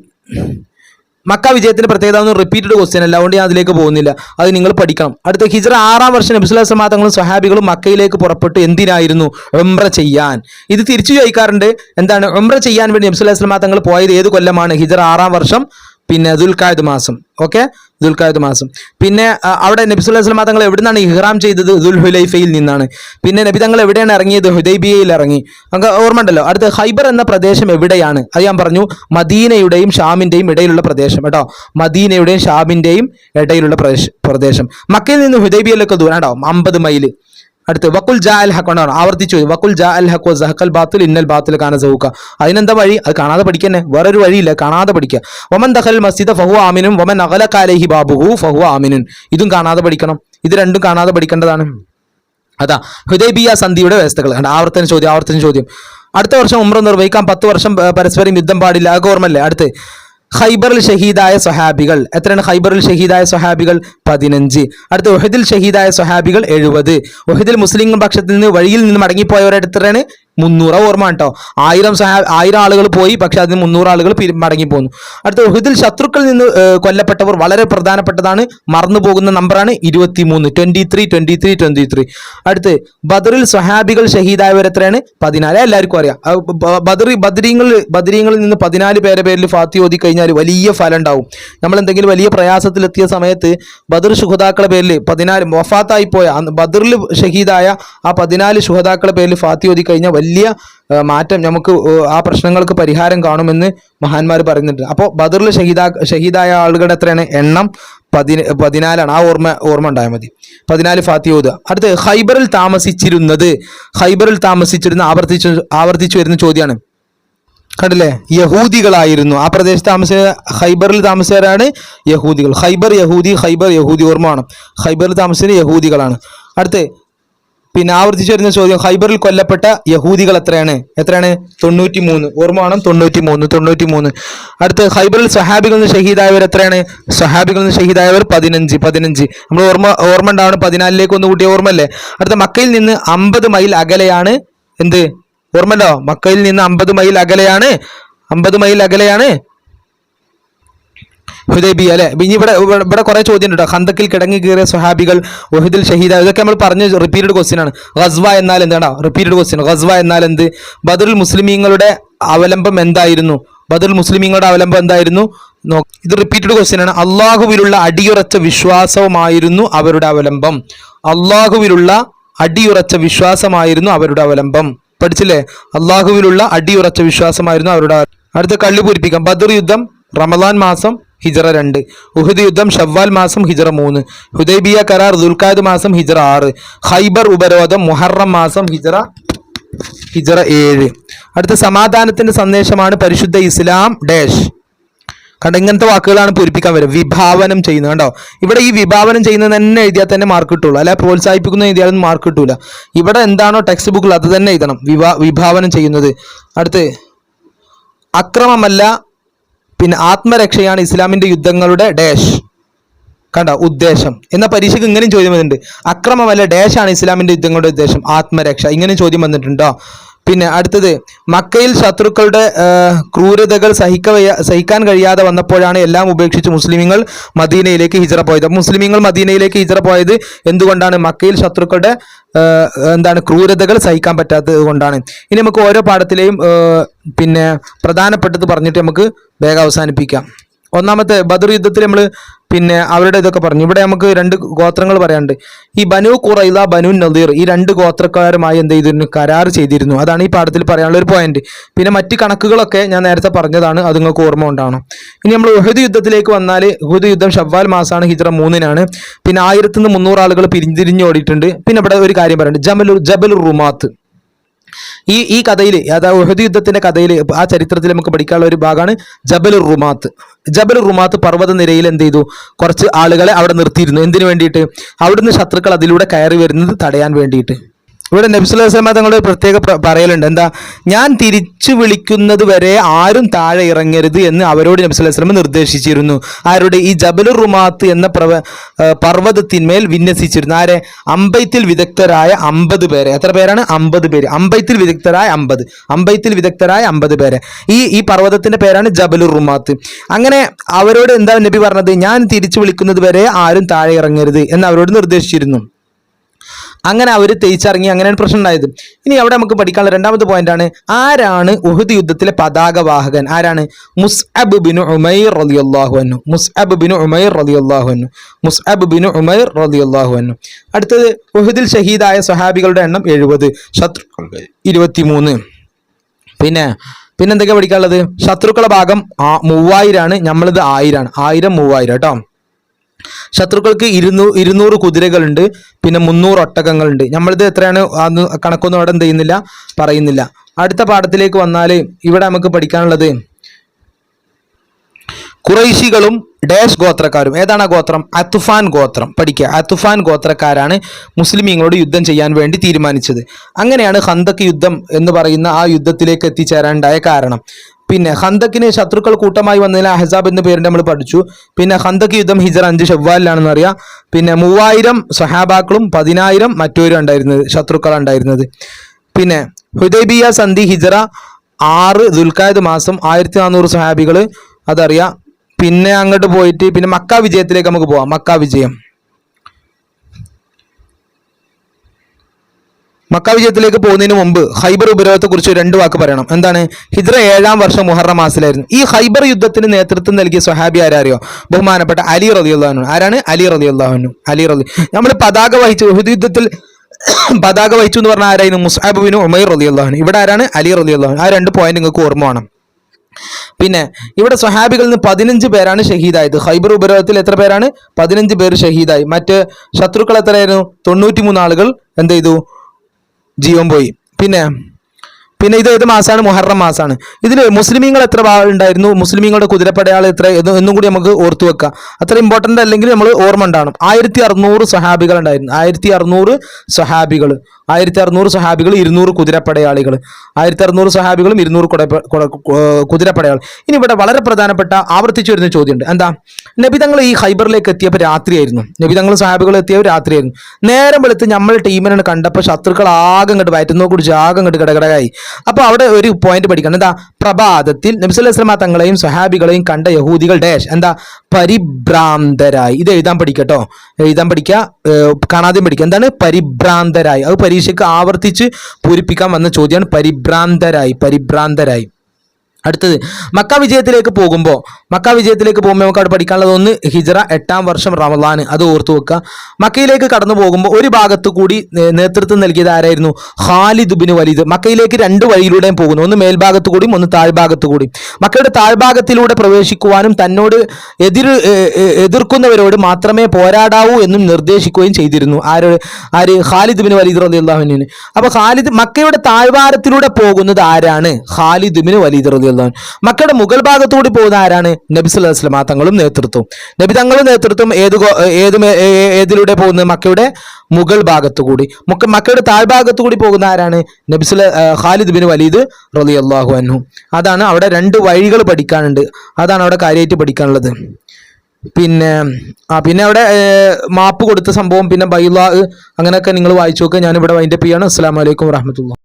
മക്ക വിജയത്തിന്റെ പ്രത്യേകത ഒന്നും റിപ്പീറ്റഡ് ക്വസ്റ്റ്യൻ അല്ല, അതുകൊണ്ട് ഞാൻ അതിലേക്ക് പോകുന്നില്ല, അത് നിങ്ങൾ പഠിക്കണം. അടുത്ത ഹിജ്റ 6-ാം വർഷം നബി സല്ലല്ലാഹു അലൈഹി വസല്ലം തങ്ങളും സ്വഹാബികളും മക്കയിലേക്ക് പുറപ്പെട്ടു. എന്തിനായിരുന്നു? ഉംറ ചെയ്യാൻ. ഇത് തിരിച്ചു ചോദിക്കാറുണ്ട്. എന്താണ് ഉംറ ചെയ്യാൻ വേണ്ടി നബി സല്ലല്ലാഹു അലൈഹി വസല്ലം തങ്ങൾ പോയത് ഏത് കൊല്ലമാണ്? ഹിജ്റ 6-ാം വർഷം പിന്നെ ദുൽഖഅദ മാസം. ഓക്കെ, ദുൽഖഅദ മാസം. പിന്നെ അവിടെ നബി സല്ലല്ലാഹു അലൈഹി വസല്ലം തങ്ങൾ എവിടെ നിന്നാണ് ഇഹ്റാം ചെയ്തത്? ദുൽഹുലൈഫയിൽ നിന്നാണ്. പിന്നെ നബി തങ്ങൾ എവിടെയാണ് ഇറങ്ങിയത്? ഹുദൈബിയയിൽ ഇറങ്ങി. നമുക്ക് ഓർമ്മ ഉണ്ടല്ലോ. അടുത്ത ഖൈബർ എന്ന പ്രദേശം എവിടെയാണ്? അത് ഞാൻ പറഞ്ഞു, മദീനയുടെയും ഷാമിന്റെയും ഇടയിലുള്ള പ്രദേശം കേട്ടോ. മദീനയുടെയും ഷാമിന്റെയും ഇടയിലുള്ള പ്രദേശം. മക്കയിൽ നിന്ന് ഹുദൈബിയയിലൊക്കെ ദൂരം കേട്ടോ, 50 മൈൽ. അടുത്ത് വക്കുൽ ജാ അൽ ഹഖ് കൊണ്ടാണ് ആവർത്തിച്ചു. വക്കുൽ ജാ അൽ ഹഖ് വസഹഖൽ ബാത്തിൽ ഇന്നൽ ബാത്തിൽ കാന സൗക. അതിനെന്താ വഴി? അത് കാണാതെ പഠിക്കന്നെ, വേറൊരു വഴിയില്ല, കാണാതെ പഠിക്കുക. വമൻ ദഖൽ മസ്ജിദ ഫഹുവ ആമിനുൻ വമൻ അഗ്ലഖ അലൈഹി ബാബുഹു ഫഹുവ ആമിനുൻ. ഇതും കാണാതെ പഠിക്കണം. ഇത് രണ്ടും കാണാതെ പഠിക്കേണ്ടതാണ്. അതാ ഹുദൈബിയ സന്ധിയുടെ വ്യവസ്ഥകൾ. ആവർത്തന ചോദ്യം. അടുത്ത വർഷം ഉംറ നിർവഹിക്കാൻ 10 വർഷം പരസ്പരം യുദ്ധം പാടില്ല. അത് ഓർമ്മല്ലേ? അടുത്ത് ഖൈബറിൽ ഷഹീദായ സ്വഹാബികൾ എത്രയാണ്? ഖൈബറിൽ ഷഹീദായ സ്വഹാബികൾ 15. അടുത്ത ഉഹദിൽ ഷഹീദായ സ്വഹാബികൾ 70. ഉഹദിൽ മുസ്ലിം പക്ഷത്തിൽ നിന്ന് വഴിയിൽ നിന്ന് മടങ്ങിപ്പോയവരുടെ എത്രയാണ്? 300. ഓർമ്മ കേട്ടോ. 1000 ആളുകൾ പോയി, പക്ഷെ അതിന് 300 ആളുകൾ മടങ്ങിപ്പോന്നു. അടുത്ത ഉഹദിൽ ശത്രുക്കളിൽ നിന്ന് കൊല്ലപ്പെട്ടവർ വളരെ പ്രധാനപ്പെട്ടതാണ്, മറന്നു പോകുന്ന നമ്പറാണ് 23. 23. അടുത്ത് ബദറിൽ സ്വഹാബികൾ ഷഹീദായവർ എത്രയാണ്? 14. എല്ലാവർക്കും അറിയാം. ബദരീങ്ങളിൽ നിന്ന് 14 പേരിൽ ഫാത്തി ഓതി കഴിഞ്ഞാൽ വലിയ ഫലം ഉണ്ടാവും. നമ്മൾ എന്തെങ്കിലും വലിയ പ്രയാസത്തിലെത്തിയ സമയത്ത് ബദർ ശുഹദാക്കളുടെ പേരിൽ 14 വഫാത്തായി പോയ ബദറിൽ ഷഹീദായ ആ 14 ശുഹദാക്കളുടെ പേരിൽ ഫാത്തി ഓതി കഴിഞ്ഞാൽ വലിയ മാറ്റം, നമുക്ക് ആ പ്രശ്നങ്ങൾക്ക് പരിഹാരം കാണുമെന്ന് മഹാന്മാർ പറയുന്നുണ്ട്. അപ്പോൾ ബദറിൽ ഷഹീദായ ആളുകളുടെ എത്രയാണ് എണ്ണം? 14ആണ്. ആ ഓർമ്മ ഉണ്ടായാൽ മതി. 14 ഫാത്തി ഓതുക. അടുത്ത് ഖൈബറിൽ താമസിച്ചിരുന്ന ആവർത്തിച്ചു വരുന്ന ചോദ്യമാണ്. കണ്ടില്ലേ? യഹൂദികളായിരുന്നു ആ പ്രദേശത്ത് ഖൈബറിൽ താമസിച്ചവരാണ് യഹൂദികൾ. ഖൈബർ യഹൂദി ഓർമ്മ വേണം. ഖൈബറിൽ താമസിച്ചത് യഹൂദികളാണ്. അടുത്ത് പിന്നെ ആവർത്തിച്ചു വരുന്ന ചോദ്യം, ഖൈബറിൽ കൊല്ലപ്പെട്ട യഹൂദികൾ എത്രയാണ്? 93. ഓർമ്മ വേണം, 93. അടുത്ത് ഖൈബറിൽ സ്വഹാബികളിൽ നിന്ന് ഷഹീദായവർ എത്രയാണ്? സ്വഹാബികളിൽ നിന്ന് ഷഹീദായവർ 15. നമ്മൾ ഓർമ്മ ഉണ്ടാവണം, 14ലേക്ക് ഒന്ന് കൂട്ടിയ ഓർമ്മല്ലേ? അടുത്ത മക്കയിൽ നിന്ന് 50 മൈൽ അകലെയാണ് എന്ത്? ഓർമ്മല്ലോ, മക്കയിൽ നിന്ന് 50 മൈൽ അകലെയാണ് ഹുദൈബിയ അല്ലെ. ഇനി ഇവിടെ കുറെ ചോദ്യം ഉണ്ട്. ഖന്തക്കിൽ കിടങ്ങി കയറിയ സ്വഹാബികൾ, ഉഹദിൽ ഷഹീദ, ഇതൊക്കെ നമ്മൾ പറഞ്ഞ റിപ്പീറ്റഡ് ക്വസ്റ്റ്യൻ ആണ്. ഗസ്വ എന്നാൽ എന്താണ്? Repeated question. ഗസ്വ എന്നാൽ എന്ത്? ബദറിൽ മുസ്ലിമീങ്ങളുടെ അവലംബം എന്തായിരുന്നു? ഇത് റിപ്പീറ്റഡ് ക്വസ്റ്റ്യൻ ആണ്. അള്ളാഹുവിലുള്ള അടിയുറച്ച വിശ്വാസമായിരുന്നു അവരുടെ അവലംബം. പഠിച്ചില്ലേ? അള്ളാഹുവിലുള്ള അടിയുറച്ച വിശ്വാസമായിരുന്നു അവരുടെ. അടുത്ത കള്ളി പൂരിപ്പിക്കാം. ബദർ യുദ്ധം റമളാൻ മാസം ഹിജ്റ 2. ഉഹദ് യുദ്ധം ഷവ്വാൽ മാസം ഹിജ്റ 3. ഹുദൈബിയ കരാർ ദുൽഖഅദ മാസം ഹിജ്റ 6. ഖൈബർ ഉപരോധം മുഹറം മാസം ഹിജ്റ 7. അടുത്ത സമാധാനത്തിന്റെ സന്ദേശമാണ് പരിശുദ്ധ ഇസ്ലാം ഡാഷ്. കണ്ടോ, ഇങ്ങനത്തെ വാക്കുകളാണ് പൂരിപ്പിക്കാൻ വരും. വിഭാവനം ചെയ്യുന്നത് കണ്ടോ, ഇവിടെ ഈ വിഭാവനം ചെയ്യുന്നത് തന്നെ എഴുതിയാൽ തന്നെ മാർക്ക് കിട്ടുള്ളൂ, അല്ലെ പ്രോത്സാഹിപ്പിക്കുന്ന എഴുതിയാലും മാർക്ക് കിട്ടൂല. ഇവിടെ എന്താണോ ടെക്സ്റ്റ് ബുക്കിൽ അത് തന്നെ എഴുതണം, വിഭാവനം ചെയ്യുന്നത്. അടുത്ത് അക്രമമല്ല പിന്നെ ആത്മരക്ഷയാണ് ഇസ്ലാമിന്റെ യുദ്ധങ്ങളുടെ ഡാഷ്. കണ്ടോ ഉദ്ദേശം എന്ന പരീക്ഷയ്ക്ക് ഇങ്ങനെയും ചോദ്യം വന്നിട്ടുണ്ട്. അക്രമമല്ല ഡാഷാണ് ഇസ്ലാമിന്റെ യുദ്ധങ്ങളുടെ ഉദ്ദേശം, ആത്മരക്ഷ. ഇങ്ങനെ ചോദ്യം വന്നിട്ടുണ്ടോ? പിന്നെ അടുത്തത് മക്കയിൽ ശത്രുക്കളുടെ ക്രൂരതകൾ സഹിക്കാൻ കഴിയാതെ വന്നപ്പോഴാണ് എല്ലാം ഉപേക്ഷിച്ച് മുസ്ലിമീങ്ങൾ മദീനയിലേക്ക് ഹിജ്റ പോയത്. മുസ്ലിമീങ്ങൾ മദീനയിലേക്ക് ഹിജ്റ പോയത് എന്തുകൊണ്ടാണ്? മക്കയിൽ ശത്രുക്കളുടെ ക്രൂരതകൾ സഹിക്കാൻ പറ്റാത്തത് കൊണ്ടാണ്. ഇനി നമുക്ക് ഓരോ പാഠത്തിലെയും പിന്നെ പ്രധാനപ്പെട്ടത് പറഞ്ഞിട്ട് നമുക്ക് വേഗം അവസാനിപ്പിക്കാം. ഒന്നാമത്തെ ബദർ യുദ്ധത്തിൽ നമ്മൾ പിന്നെ അവരുടെ ഇതൊക്കെ പറഞ്ഞു. ഇവിടെ നമുക്ക് രണ്ട് ഗോത്രങ്ങൾ പറയാനുണ്ട്. ഈ ബനു ഖുറൈള, ബനു നദീർ, ഈ രണ്ട് ഗോത്രക്കാരുമായി എന്ത് ചെയ്തിരുന്നു? കരാർ ചെയ്തിരുന്നു. അതാണ് ഈ പാഠത്തിൽ പറയാനുള്ള ഒരു പോയിന്റ്. പിന്നെ മറ്റ് കണക്കുകളൊക്കെ ഞാൻ നേരത്തെ പറഞ്ഞതാണ്, അത് നിങ്ങൾക്ക് ഓർമ്മ ഉണ്ടാവണം. ഇനി നമ്മൾ ഉഹദ് യുദ്ധത്തിലേക്ക് വന്നാൽ, ഉഹദ് യുദ്ധം ഷവ്വാൽ മാസമാണ്, ഹിജ്റ 3-നാണ്. പിന്നെ 1000-300 ആളുകൾ പിരിഞ്ഞോടിയിട്ടുണ്ട്. പിന്നെ ഇവിടെ ഒരു കാര്യം പറയുന്നുണ്ട്, ജബലുർ റുമാത്ത്. ഈ കഥയിൽ, അതായത് ഉഹദ് യുദ്ധത്തിന്റെ കഥയിൽ, ആ ചരിത്രത്തിൽ നമുക്ക് പഠിക്കാനുള്ള ഒരു ഭാഗമാണ് ജബലുർ റുമാത്ത്. ജബലുർ റുമാത്ത് പർവ്വത നിരയിൽ എന്ത് ചെയ്തു? കുറച്ച് ആളുകളെ അവിടെ നിർത്തിയിരുന്നു. എന്തിനു വേണ്ടിയിട്ട്? അവിടുന്ന് ശത്രുക്കൾ അതിലൂടെ കയറി വരുന്നത് തടയാൻ വേണ്ടിയിട്ട്. ഇവിടെ നബി സല്ലല്ലാഹു അലൈഹി വസല്ലം തങ്ങളുടെ പ്രത്യേക പറയലുണ്ട്. എന്താ? ഞാൻ തിരിച്ചു വിളിക്കുന്നത് വരെ ആരും താഴെ ഇറങ്ങരുത് എന്ന് അവരോട് നബി സല്ലല്ലാഹു അലൈഹി വസല്ലം നിർദ്ദേശിച്ചിരുന്നു. ആരുടെ? ഈ ജബലുർ റുമാത്ത് എന്ന പർവ്വതത്തിന്മേൽ വിന്യസിച്ചിരുന്നു. ആരെ? അമ്പെയ്ത്തിൽ വിദഗ്ധരായ 50 പേരെ. എത്ര പേരാണ്? 50 പേര്. അമ്പെയ്ത്തിൽ വിദഗ്ധരായ 50. അമ്പെയ്ത്തിൽ വിദഗ്ധരായ 50 പേരെ. ഈ പർവ്വതത്തിന്റെ പേരാണ് ജബലുർ റുമാത്ത്. അങ്ങനെ അവരോട് എന്താ നബി പറഞ്ഞത്? ഞാൻ തിരിച്ചു വിളിക്കുന്നത് വരെ ആരും താഴെ ഇറങ്ങരുത് എന്ന് അവരോട് നിർദ്ദേശിച്ചിരുന്നു. അങ്ങനെ അവർ തേച്ചിറങ്ങി. അങ്ങനെയാണ് പ്രശ്നം ഉണ്ടായത്. ഇനി അവിടെ നമുക്ക് പഠിക്കാനുള്ള രണ്ടാമത്തെ പോയിന്റ് ആണ്, ആരാണ് ഉഹദ് യുദ്ധത്തിലെ പതാകവാഹകൻ? ആരാണ്? മുസ്അബ് ബിൻ ഉമൈർ റളിയല്ലാഹു അൻഹു. മുസ്അബ് ബിൻ ഉമൈർ റളിയല്ലാഹു അൻഹു. മുസ്അബ് ബിൻ ഉമൈർ റളിയല്ലാഹു അൻഹു. അടുത്തത് ഉഹദിൽ ഷഹീദായ സ്വഹാബികളുടെ എണ്ണം 70, ശത്രുക്കളുടെ 23. പിന്നെ എന്തൊക്കെയാ പഠിക്കാനുള്ളത്? ശത്രുക്കളുടെ ഭാഗം 3000 ആണ്, നമ്മളിത് 1000 ആണ്. 1000 3000 കേട്ടോ. ശത്രുക്കൾക്ക് 200 കുതിരകളുണ്ട്, പിന്നെ 300 ഒട്ടകങ്ങളുണ്ട്. നമ്മളിത് എത്രയാണ് കണക്കൊന്നും അവിടെ എന്ത് ചെയ്യുന്നില്ല, പറയുന്നില്ല. അടുത്ത പാഠത്തിലേക്ക് വന്നാൽ ഇവിടെ നമുക്ക് പഠിക്കാനുള്ളത് ഖുറൈശികളും ഡാഷ് ഗോത്രക്കാരും. ഏതാണ് ആ ഗോത്രം? അത്തുഫാൻ ഗോത്രം. പഠിക്കുക, അത്തുഫാൻ ഗോത്രക്കാരാണ് മുസ്ലിമീങ്ങളോട് യുദ്ധം ചെയ്യാൻ വേണ്ടി തീരുമാനിച്ചത്. അങ്ങനെയാണ് ഖന്തക്ക് യുദ്ധം എന്ന് പറയുന്ന ആ യുദ്ധത്തിലേക്ക് എത്തിച്ചേരാനുണ്ടായ കാരണം. പിന്നെ ഖന്തക്കിന് ശത്രുക്കൾ കൂട്ടമായി വന്നതിൽ അഹ്സാബ് എന്ന പേരിൽ നമ്മൾ പഠിച്ചു. പിന്നെ ഖന്തക്ക് യുദ്ധം ഹിജ്റ 5 ഷവ്വാലിലാണെന്ന് അറിയാം. പിന്നെ 3000 സഹാബാക്കളും 10000 മറ്റവരും ഉണ്ടായിരുന്നത്, ശത്രുക്കളാണ് ഉണ്ടായിരുന്നത്. പിന്നെ ഹുദൈബിയ സന്ധി ഹിജ്റ 6 ദുൽഖഅദ് മാസം 1400 സഹാബികൾ, അതറിയാം. പിന്നെ അങ്ങോട്ട് പോയിട്ട് പിന്നെ മക്ക വിജയത്തിലേക്ക് നമുക്ക് പോവാം. മക്ക വിജയം. മക്ക വിജയത്തിലേക്ക് പോകുന്നതിന് മുമ്പ് ഖൈബർ ഉപരോധത്തെ കുറിച്ച് 2 വാക്ക് പറയണം. എന്താണ്? ഹിജ്റ 7-ാം വർഷം മുഹറം മാസത്തിലായിരുന്നു. ഈ ഖൈബർ യുദ്ധത്തിന് നേതൃത്വം നൽകിയ സ്വഹാബി ആരാറിയോ? ബഹുമാനപ്പെട്ട അലി റളിയല്ലാഹു അൻഹു. ആരാണ്? അലി റളിയല്ലാഹു അൻഹു. നമ്മൾ പതാക വഹിച്ചു, ഉഹദ് യുദ്ധത്തിൽ പതാക വഹിച്ചു എന്ന് പറഞ്ഞാൽ ആരായിരുന്നു? മുസ്അബ് ബിൻ ഉമൈർ റളിയല്ലാഹു അൻഹു. ഇവിടെ ആരാണ്? അലി റളിയല്ലാഹു അൻഹു. ആ 2 പോയിന്റ് നിങ്ങൾക്ക് ഓർമ്മ വേണം. പിന്നെ ഇവിടെ സ്വഹാബികളിൽ നിന്ന് 15 പേരാണ് ഷഹീദായത്. ഖൈബർ ഉപരോധത്തിൽ എത്ര പേരാണ്? 15 പേര് ഷഹീദായി. മറ്റ് ശത്രുക്കൾ എത്രയായിരുന്നു? 93 ആളുകൾ എന്ത് ചെയ്തു? ജീവൻ പോയി. പിന്നെ ഇത് ഏത് മാസമാണ്? മുഹറം മാസമാണ്. ഇതിൽ മുസ്ലിമീങ്ങൾ എത്ര ഉണ്ടായിരുന്നു? മുസ്ലിമീങ്ങളുടെ കുതിരപ്പടയാൾ എത്ര എന്നും കൂടി നമുക്ക് ഓർത്തു വെക്കാം. അത്ര ഇമ്പോർട്ടൻ്റ് അല്ലെങ്കിൽ നമ്മൾ ഓർമ്മ ഉണ്ടാവണം. 1600 സഹാബികൾ ഉണ്ടായിരുന്നു. 1600 സഹാബികൾ, 200 കുതിരപ്പടയാളികൾ. 1600 സഹാബികളും 200 കുതിരപ്പടയാൾ. ഇനി ഇവിടെ വളരെ പ്രധാനപ്പെട്ട ആവർത്തിച്ചു വരുന്ന ചോദ്യമുണ്ട്. എന്താ? നബി തങ്ങൾ ഈ ഖൈബറിലേക്ക് എത്തിയപ്പോൾ രാത്രിയായിരുന്നു. നബി തങ്ങൾ സഹാബികൾ എത്തിയപ്പോൾ രാത്രിയായിരുന്നു. നേരം വെളുത്ത് നമ്മൾ ടീമിനെ കണ്ടപ്പോൾ ശത്രുക്കൾ ആകെ അങ്ങോട്ട് വയറ്റുന്നോ കുടിച്ച് ആകെ അങ്ങോട്ട് കിടകിടകായി. അപ്പോൾ അവിടെ ഒരു പോയിന്റ് പഠിക്കണം. എന്താ? പ്രഭാതത്തിൽ നബി സല്ലല്ലാഹു അലൈഹി വസല്ലം തങ്ങളെയും സഹാബികളെയും കണ്ട യഹൂദികൾ ഡാഷ് എന്താ? പരിഭ്രാന്തരായി. ഇത് എഴുതാൻ പഠിക്കട്ടോ, എഴുതാൻ പഠിക്കുക, കാണാതെയും പഠിക്കുക. എന്താണ്? പരിഭ്രാന്തരായി. അത് പരീക്ഷയ്ക്ക് ആവർത്തിച്ച് പൂരിപ്പിക്കാൻ വന്ന ചോദ്യമാണ്. പരിഭ്രാന്തരായി. അടുത്തത് മക്ക വിജയത്തിലേക്ക് പോകുമ്പോൾ നമുക്ക് അവിടെ പഠിക്കാനുള്ളത് ഒന്ന് ഹിജ്റ 8-ാം വർഷം റമളാൻ, അത് ഓർത്തു വെക്കുക. മക്കയിലേക്ക് കടന്നു പോകുമ്പോൾ ഒരു ഭാഗത്തു കൂടി നേതൃത്വം നൽകിയത് ആരായിരുന്നു? Khalid bin Waleed. മക്കയിലേക്ക് 2 വഴിയിലൂടെയും പോകുന്നു, ഒന്ന് മേൽഭാഗത്തു കൂടിയും ഒന്ന് താഴ്ഭാഗത്തു കൂടി. മക്കയുടെ താഴ്ഭാഗത്തിലൂടെ പ്രവേശിക്കുവാനും തന്നോട് എതിർക്കുന്നവരോട് മാത്രമേ പോരാടാവൂ എന്നും നിർദ്ദേശിക്കുകയും ചെയ്തിരുന്നു. ആര്? ഖാലിദ് ബിൻ വലീദ് റളിയല്ലാഹു അൻഹു. അപ്പോൾ മക്കയുടെ താഴ്വാരത്തിലൂടെ പോകുന്നത് ആരാണ്? ഖാലിദ് ബിൻ വലീദ് റളിയല്ലാഹു റളിയല്ലാഹു അൻഹു. മക്കയുടെ മുകൾ ഭാഗത്തുകൂടി പോകുന്ന ആരാണ്? നബി സല്ലല്ലാഹു അലൈഹി വസല്ലം തങ്ങളും നേതൃത്വം. നബി തങ്ങളും നേതൃത്വം ഏതിലൂടെ പോകുന്നത്? മക്കയുടെ മുകൾ ഭാഗത്തുകൂടി. മക്കയുടെ താഴ്ഭാഗത്തു കൂടി പോകുന്ന ആരാണ്? ഖാലിദ് ബിൻ വലീദ് റളിയല്ലാഹു അൻഹു. അതാണ് അവിടെ 2 വഴികൾ പഠിക്കാനുണ്ട്. അതാണ് അവിടെ കാര്യമായിട്ട് പഠിക്കാനുള്ളത്. പിന്നെ അവിടെ മാപ്പ് കൊടുത്ത സംഭവം, പിന്നെ ബൈള, അങ്ങനെയൊക്കെ നിങ്ങൾ വായിച്ചു നോക്കുക. ഞാനിവിടെ വൈൻഡപ്പ് ചെയ്യാണ്. അസ്സലാമു അലൈക്കും വറഹ്മത്തുള്ളാഹി.